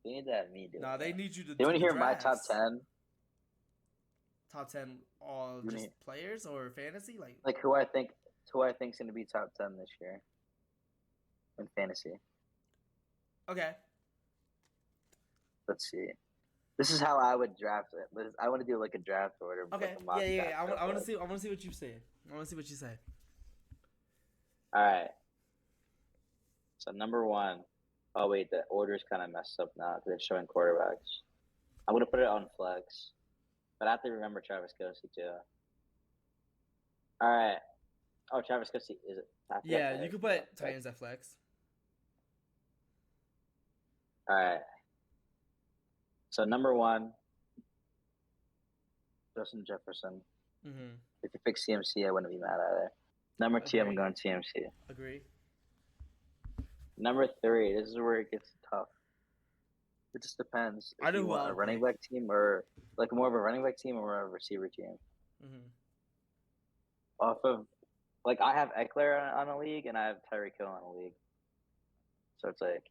They need to have me do it. Nah, they need you to. They want to hear drafts. my top 10. Top 10 all just players or fantasy, like who I think's going to be top 10 this year in fantasy. Okay. Let's see. This is how I would draft it. I want to do like a draft order. Okay. Like yeah. I want to see. I want to see what you say. I want to see what you say. All right. So number 1. Oh wait, the order's kind of messed up now because it's showing quarterbacks. I'm gonna put it on flex, but I have to remember Travis Kelce too. All right. Oh, Travis Kelce is it? Yeah, you could put Titans at flex. All right. So number 1, Justin Jefferson. Mm-hmm. If you pick CMC, I wouldn't be mad either. Number 2, I'm going CMC. Agree. Number 3, this is where it gets tough. It just depends. If you want a running back team or like more of a running back team or more of a receiver team. Mm-hmm. Off of, like I have Eckler on a league and I have Tyreek Hill on a league. So it's like,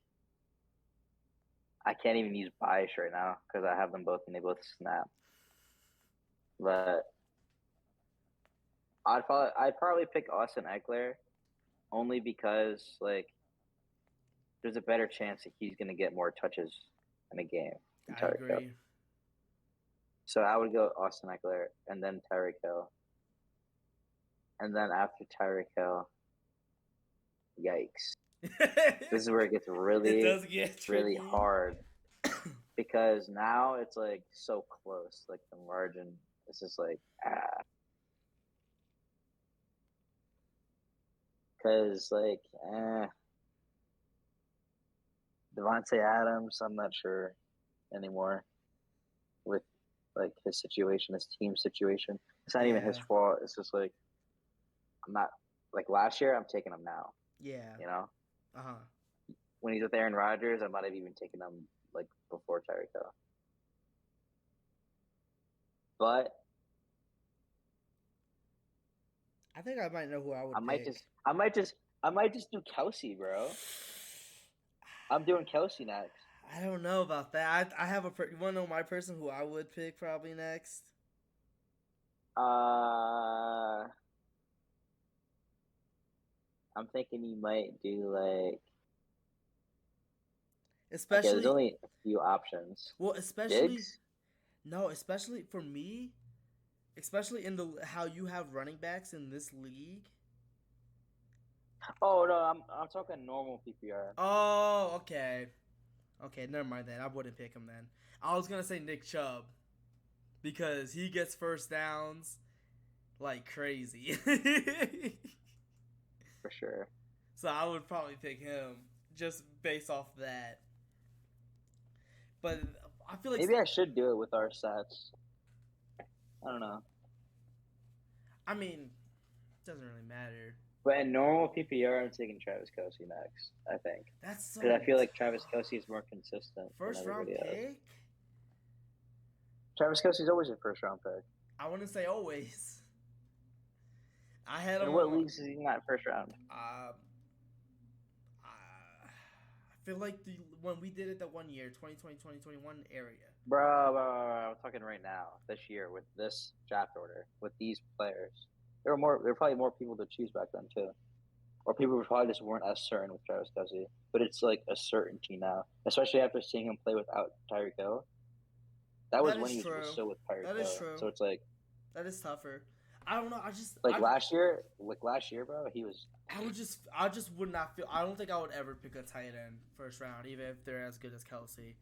I can't even use bias right now because I have them both and they both snap. But I'd probably pick Austin Eckler only because like there's a better chance that he's gonna get more touches in a game than I Tyreek Hill. agree. So I would go Austin Eckler and then Tyreek Hill. And then after Tyreek Hill, yikes. This is where it gets It really, does get really tricky. hard because now it's like so close. Like the margin is just like, Because like, Devontae Adams, I'm not sure anymore with like his situation, his team situation. It's not even his Yeah. fault. It's just like I'm not like last year. I'm taking him now. Yeah. You know, Uh-huh. when he's with Aaron Rodgers, I might have even taken him like before Tyreek Hill. But I think I might know who I would I might pick. just do Kelsey, bro. I'm doing Kelsey next. I don't know about that. I have you want to know my person who I would pick probably next? I'm thinking you might do like. Okay, there's Especially, only a few options. well, especially, Diggs? no, especially for me, especially in the how you have running backs in this league. Oh no, I'm talking normal PPR. Oh, okay. Okay, never mind that. I wouldn't pick him then. I was gonna say Nick Chubb because he gets first downs like crazy. For sure. So I would probably pick him just based off that. But I feel like Maybe I should do it with our sets. I don't know. I mean, it doesn't really matter. But in normal PPR, I'm taking Travis Kelce next, I think. That's so Because I feel like Travis Kelce is more consistent than first round everybody else. pick. Travis Kelce's always a first round pick. I wouldn't say always. I had him In on what my. leagues is he not first round? I feel like when we did it that 1 year, 2020, 2021 area. Bro, I'm talking right now, this year, with this draft order, with these players. There were probably more people to choose back then, too. Or people probably just weren't as certain with Travis Kelce. But it's like a certainty now, especially after seeing him play without Tyreek Hill. That was when he was so with Tyreek That Hill. is true. So it's like that is tougher. I don't know. last year, bro, he was. I just would not feel. I don't think I would ever pick a tight end first round, even if they're as good as Kelce.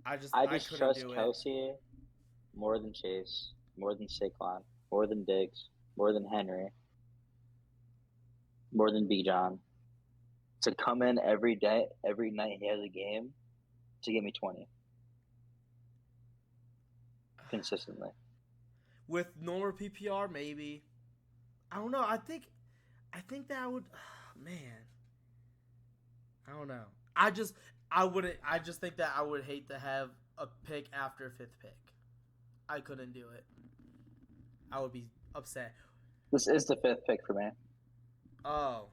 I just couldn't trust do Kelce more than Chase, more than Saquon, more than Diggs, more than Henry, more than Bijan. To come in every day, every night he has a game, to give me 20 consistently. With normal PPR, maybe. I don't know. I think that I would. Man, I don't know. I wouldn't. I just think that I would hate to have a pick after fifth pick. I couldn't do it. I would be upset. This is the fifth pick for me. Oh.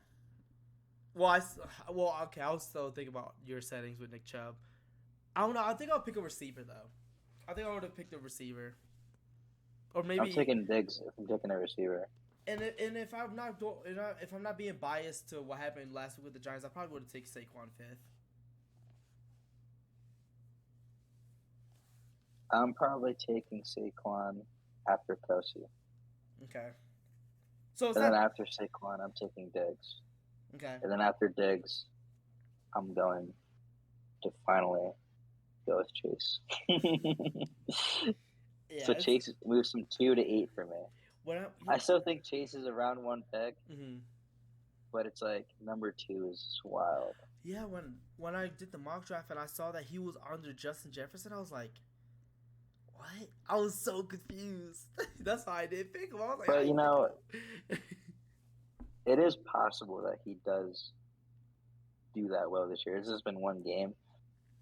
Well, okay. I was still thinking about your settings with Nick Chubb. I don't know. I think I'll pick a receiver though. I think I would have picked a receiver, or maybe I'm taking Diggs if I'm taking a receiver. And if I'm not being biased to what happened last week with the Giants, I probably would have taken Saquon fifth. I'm probably taking Saquon after Kelce. Okay. So then after Saquon, I'm taking Diggs. Okay. And then after Diggs, I'm going to finally go with Chase. Yeah, so Chase moves from 2 to 8 for me. I still think Chase is a round 1 pick, but it's like number 2 is wild. Yeah, when I did the mock draft and I saw that he was under Justin Jefferson, I was like, what? I was so confused. That's why I didn't pick him. I was like, but you know, it is possible that he does do that well this year. This has been one game,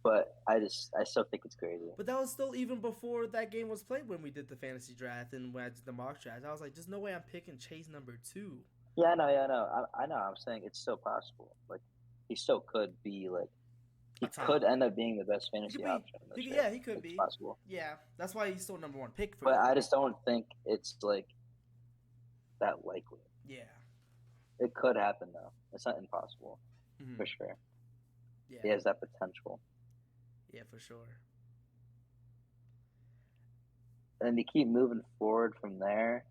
but I still think it's crazy. But that was still even before that game was played when we did the fantasy draft and when I did the mock draft. I was like, there's no way I'm picking Chase number 2. Yeah, I know. I know. I'm saying it's still possible. Like, he still could be like He top. could end up being the best He fantasy could be. option this year. Yeah, he could It's be. possible. Yeah, that's why he's still number one pick for But you. I just don't think it's like that likely. Yeah. It could happen though. It's not impossible for sure. Yeah. He has that potential. Yeah, for sure. And to keep moving forward from there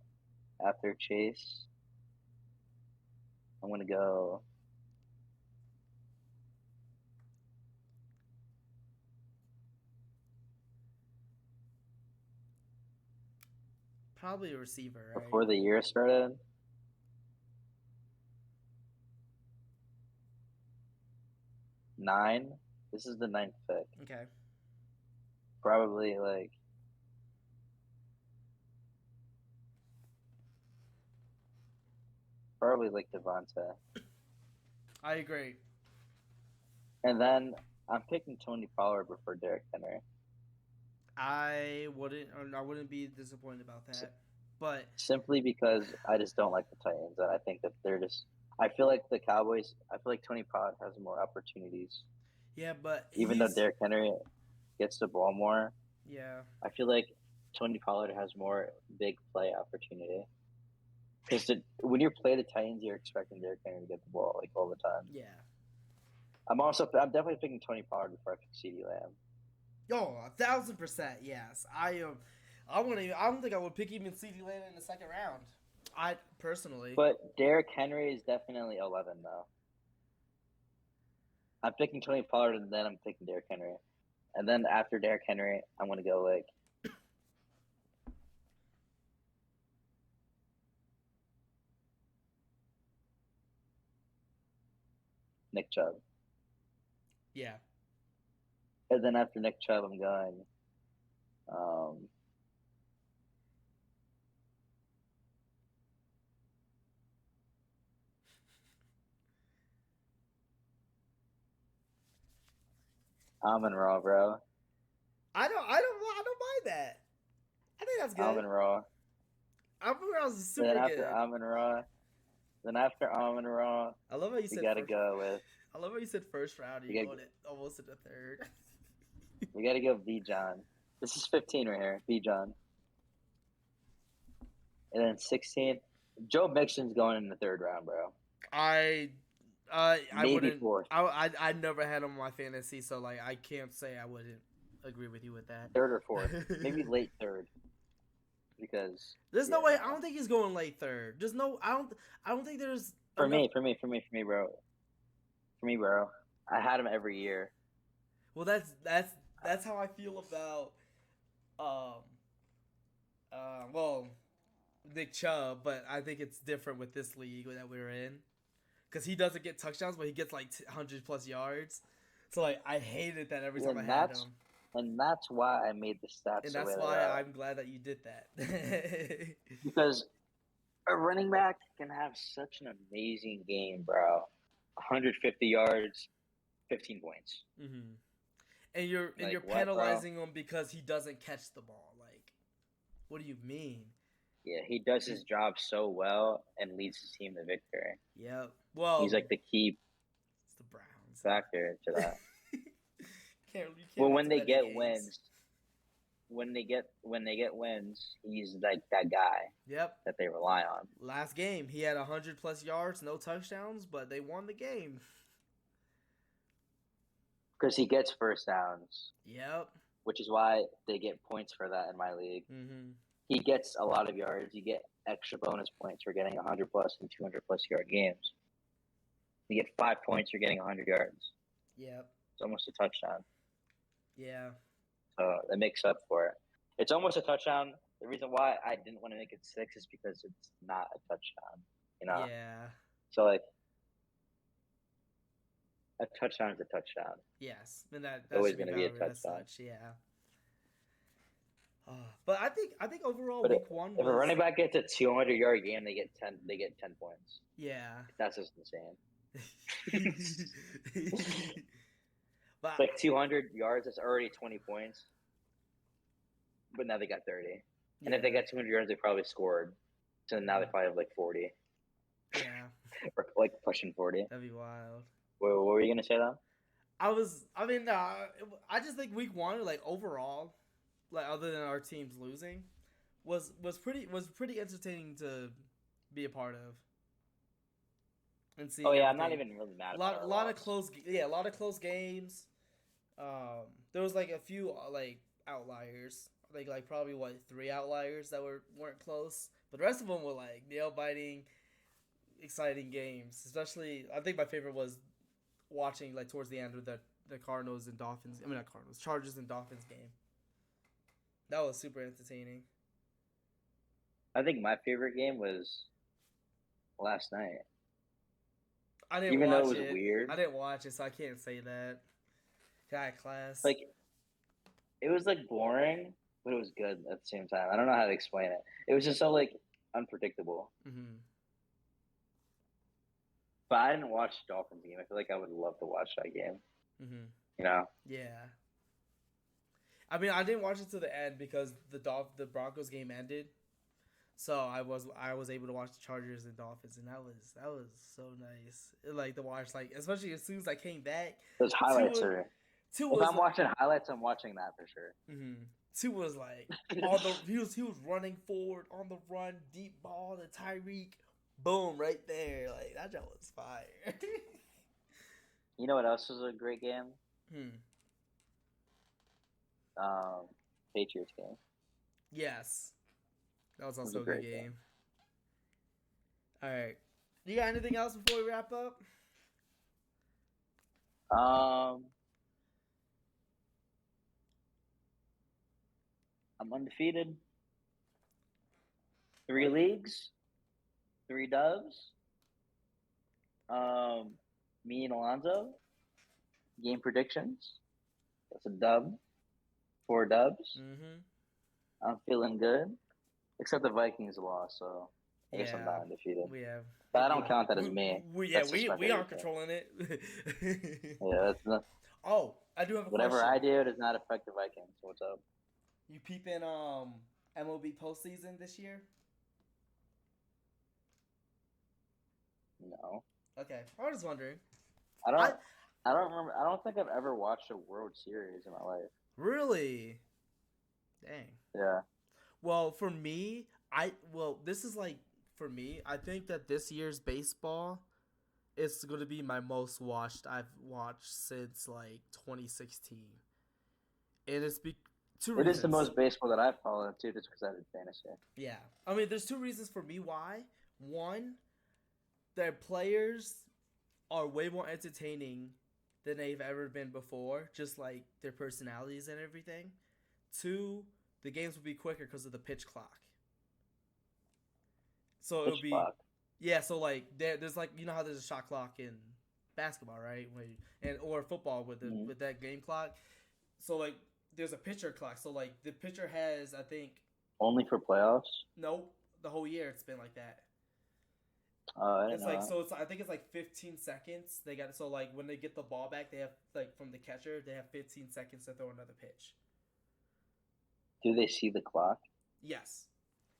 after Chase, I'm gonna go. Probably a receiver, right? Before the year started. Nine. This is the 9th pick. Okay. Probably like Devontae. I agree. And then I'm picking Tony Pollard before Derrick Henry. I wouldn't be disappointed about that. But simply because I just don't like the Titans. And I think that they're just. I feel like the Cowboys. I feel like Tony Pollard has more opportunities. yeah, but Even though Derrick Henry gets the ball more, yeah, I feel like Tony Pollard has more big play opportunity. Because when you play the Titans, you're expecting Derrick Henry to get the ball like all the time. yeah. I'm definitely picking Tony Pollard before I pick CeeDee Lamb. Oh, 1,000%, yes. I don't think I would pick even CeeDee Lamb in the second round. I personally. But Derrick Henry is definitely 11 though. I'm picking Tony Pollard and then I'm picking Derrick Henry, and then after Derrick Henry, I'm gonna go like. Nick Chubb. Yeah. And then after Nick Chubb, I'm going. Amon-Ra, bro. I don't mind that. I think that's good. Amon-Ra. Amon-Ra's super Then good. after Amon-Ra, I love how you said. You gotta go with. I love how you said first round. You got it almost in the third. We gotta go Bijan. This is 15 right here. Bijan. And then 16, Joe Mixon's going in the third round, bro. I Maybe wouldn't. fourth. I never had him on my fantasy, so like I can't say I wouldn't agree with you with that. Third or fourth, maybe late third, because there's no way. I don't think he's going late third. There's no. I don't think there's. For me, bro. I had him every year. Well, that's how I feel about well, Nick Chubb, but I think it's different with this league that we're in, because he doesn't get touchdowns, but he gets like 100+ yards. So like I hated that every time I had him. And that's why I made the stats. And that's why I'm glad that you did that. Because a running back can have such an amazing game, bro. 150 yards, 15 points. Mm-hmm. And you're penalizing him because he doesn't catch the ball. Like, what do you mean? Yeah, he does his job so well and leads his team to victory. Yep. Well, he's like the key it's the Browns factor to that. can't when they get wins, he's like that guy. Yep. That they rely on. Last game, he had 100+ yards, no touchdowns, but they won the game. Because he gets first downs. Yep. Which is why they get points for that in my league. Mm-hmm. He gets a lot of yards. You get extra bonus points for getting 100+ and 200+ yard games. You get 5 points for getting 100 yards. Yep. It's almost a touchdown. Yeah. So that makes up for it. It's almost a touchdown. The reason why I didn't want to make it 6 is because it's not a touchdown. You know? Yeah. So like a touchdown is a touchdown. Yes. And that's always going to be a touchdown. Yeah. But I think overall but week one. If a running back gets a 200-yard game, they get 10 points. Yeah. That's just insane. But like 200 yards, that's already 20 points. But now they got 30. Yeah. And if they got 200 yards, they probably scored. So now they probably have like 40. Yeah. Or like pushing 40. That'd be wild. What were you going to say, though? I just think week one, like overall, like other than our teams losing, was pretty entertaining to be a part of and Oh seeing yeah, I'm not everything. even really mad A about lot, a our lot of loss. close, yeah, a lot of close games. There was like a few like outliers. I think like probably what three outliers that weren't close, but the rest of them were like nail biting, exciting games. Especially, I think my favorite was watching like towards the end of the Cardinals and Dolphins. I mean, not Cardinals, Chargers and Dolphins game. That was super entertaining. I think my favorite game was last night, I didn't even though it watch was it. weird. I didn't watch it, so I can't say that. I had class. Like it was like boring, but it was good at the same time. I don't know how to explain it. It was just so like unpredictable. Mm-hmm. But I didn't watch the Dolphins game. I feel like I would love to watch that game. Mm-hmm. You know, Yeah. I mean, I didn't watch it to the end because the Broncos game ended, so I was able to watch the Chargers and Dolphins, and that was so nice. Like to watch, like especially as soon as I came back, those highlights two are. two If was I'm watching highlights, I'm watching that for sure. mm-hmm. Two was like on the he was running forward on the run, deep ball to Tyreek, boom right there. Like that joke was fire. You know what else was a great game? hmm. Um, Patriots game. Yes, that was It was a also a good great game. game. All right, you got anything else before we wrap up? Um, I'm undefeated. 3 leagues, 3 doves. Um, me and Alonzo. Game predictions. That's a dub. 4 dubs. Mm-hmm. I'm feeling good. Except the Vikings lost, so I guess I'm Yeah, not undefeated. we have. But I don't count that as We, me. yeah, That's just my we favorite aren't team. controlling it. Yeah, that's not, Oh, I do have a whatever question. I do does not affect the Vikings. What's up? You peeping MLB postseason this year? No, Okay, I was just wondering. I I don't. I don't remember. I don't think I've ever watched a World Series in my life. really, dang. Yeah. Well, for me, this is like for me. I think that this year's baseball is going to be my most watched I've watched since like 2016, and it's two It is the reasons. most baseball that I've followed too, just because I did fantasy. Yeah, I mean, there's two reasons for me why. One, their players are way more entertaining than they've ever been before, just like their personalities and everything. Two, the games will be quicker because of the pitch clock. So it'll Pitch be, clock. yeah. So like there's like how there's a shot clock in basketball, right? And or football with Mm-hmm. that game clock. So like there's a pitcher clock. So like the pitcher has I think Only for playoffs. nope the whole year it's been like that. I didn't It's like know so. It's I think it's like 15 seconds. They got so like when they get the ball back, they have like from the catcher, they have 15 seconds to throw another pitch. that. Do they see the clock? Yes,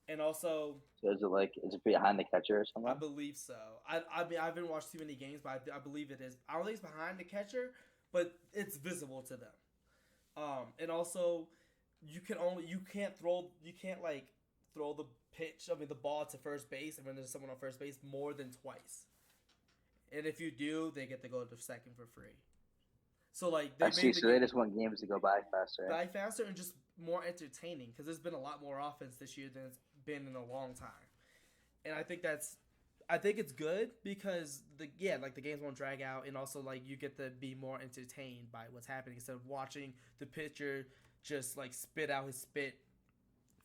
and also So is it behind the catcher or I something? believe so. I mean I haven't watched too many games, but I believe it is. I don't think it's behind the catcher, but it's visible to them. And also you can't like throw the pitch. I mean the ball to first base, and when there's someone on first base more than twice. And if you do, they get to go to second for free. So like they I see. made the So game they just want games to go by faster. die faster and just more entertaining because there's been a lot more offense this year than it's been in a long time. And I think it's good because the games won't drag out and also like you get to be more entertained by what's happening instead of watching the pitcher just like spit out his spit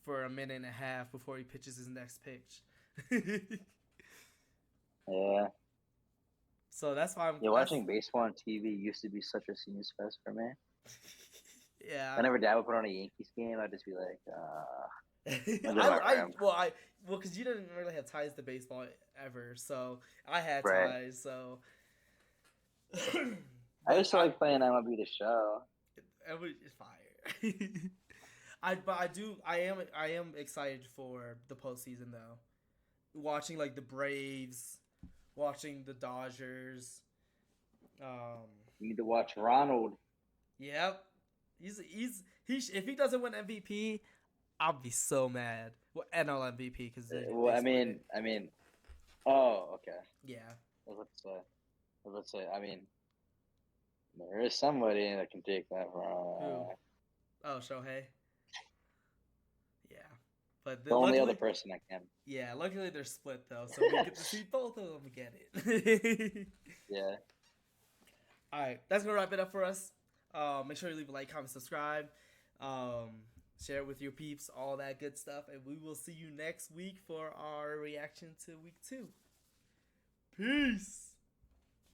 for a minute and a half before he pitches his next pitch. Yeah. So that's why Yeah, watching baseball on TV used to be such a snooze fest for me. yeah. Whenever Dad would put on a Yankees game, I'd just be like, I'm in my I room. because you didn't really have ties to baseball ever, so I had Right. ties. So I used to like playing MLB The Show. it's fire. I am excited for the postseason though. Watching like the Braves, watching the Dodgers, You need to watch Ronald. Yep. If he doesn't win MVP, I'll be so mad. Well, NL MVP because Well, I mean. Oh, okay. Yeah. Let's say. I mean, there is somebody that can take that from. Who? Oh, Shohei. Yeah, but The only other person that can. Yeah, luckily they're split though, so we get to see both of them get it. Yeah. All right, that's gonna wrap it up for us. Make sure you leave a like, comment, subscribe, share it with your peeps, all that good stuff, and we will see you next week for our reaction to week 2. Peace.